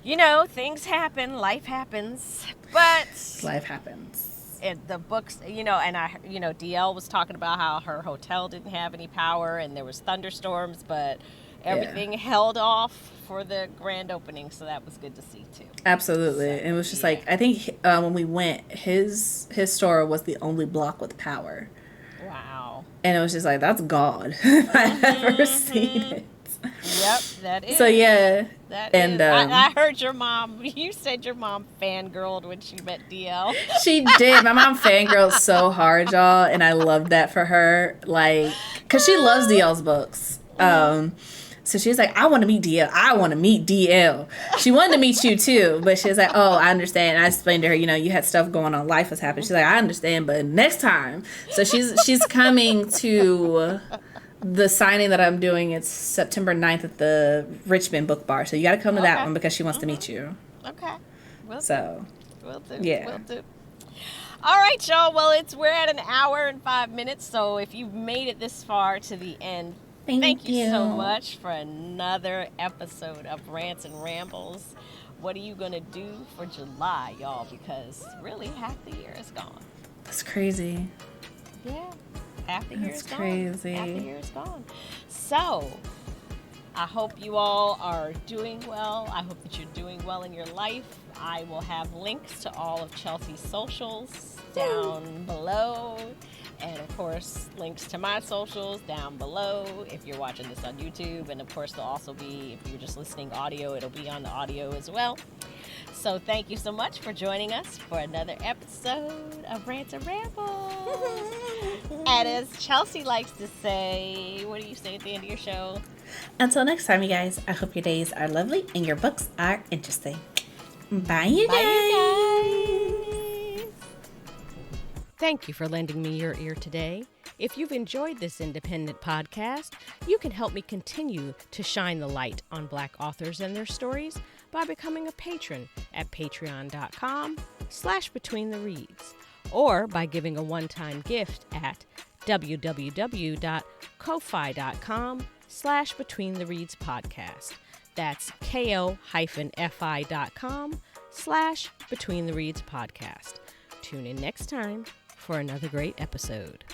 you know, things happen, life happens, but Life happens. The books, you know, and DL was talking about how her hotel didn't have any power and there was thunderstorms, but everything held off for the grand opening, so that was good to see too. Absolutely. And it was just like, I think when we went, his store was the only block with power. Wow. And it was just like, that's God. If I've ever seen it. Yep, that is. So yeah. That is. I heard your mom, you said your mom fangirled when she met DL. She did. My mom fangirled so hard, y'all, and I loved that for her. Like, because she loves DL's books. So she was like, I want to meet DL. I want to meet DL. She wanted to meet you too, but she was like, oh, I understand. And I explained to her, you know, you had stuff going on, life was happening. She's like, I understand, but next time. So she's coming to the signing that I'm doing. It's September 9th at the Richmond Book Bar. So you got to come to that one because she wants to meet you. Okay. Will do. Yeah. Will do. All right, y'all. Well, we're at an hour and 5 minutes. So if you've made it this far to the end, Thank you so much for another episode of Rants and Rambles. What are you going to do for July, y'all? Because really half the year is gone. That's crazy. Yeah. Half the year is gone. Crazy. Half the year is gone. So, I hope you all are doing well. I hope that you're doing well in your life. I will have links to all of Chelsea's socials down below. And, of course, links to my socials down below if you're watching this on YouTube. And, of course, they'll also be, if you're just listening audio, it'll be on the audio as well. So thank you so much for joining us for another episode of Rants and Rambles. And as Chelsea likes to say, what do you say at the end of your show? Until next time, you guys, I hope your days are lovely and your books are interesting. Bye, you guys. Thank you for lending me your ear today. If you've enjoyed this independent podcast, you can help me continue to shine the light on Black authors and their stories by becoming a patron at patreon.com/betweenthereads or by giving a one-time gift at www.ko-fi.com/betweenthereadspodcast. That's ko-fi.com/betweenthereadspodcast. Tune in next time for another great episode.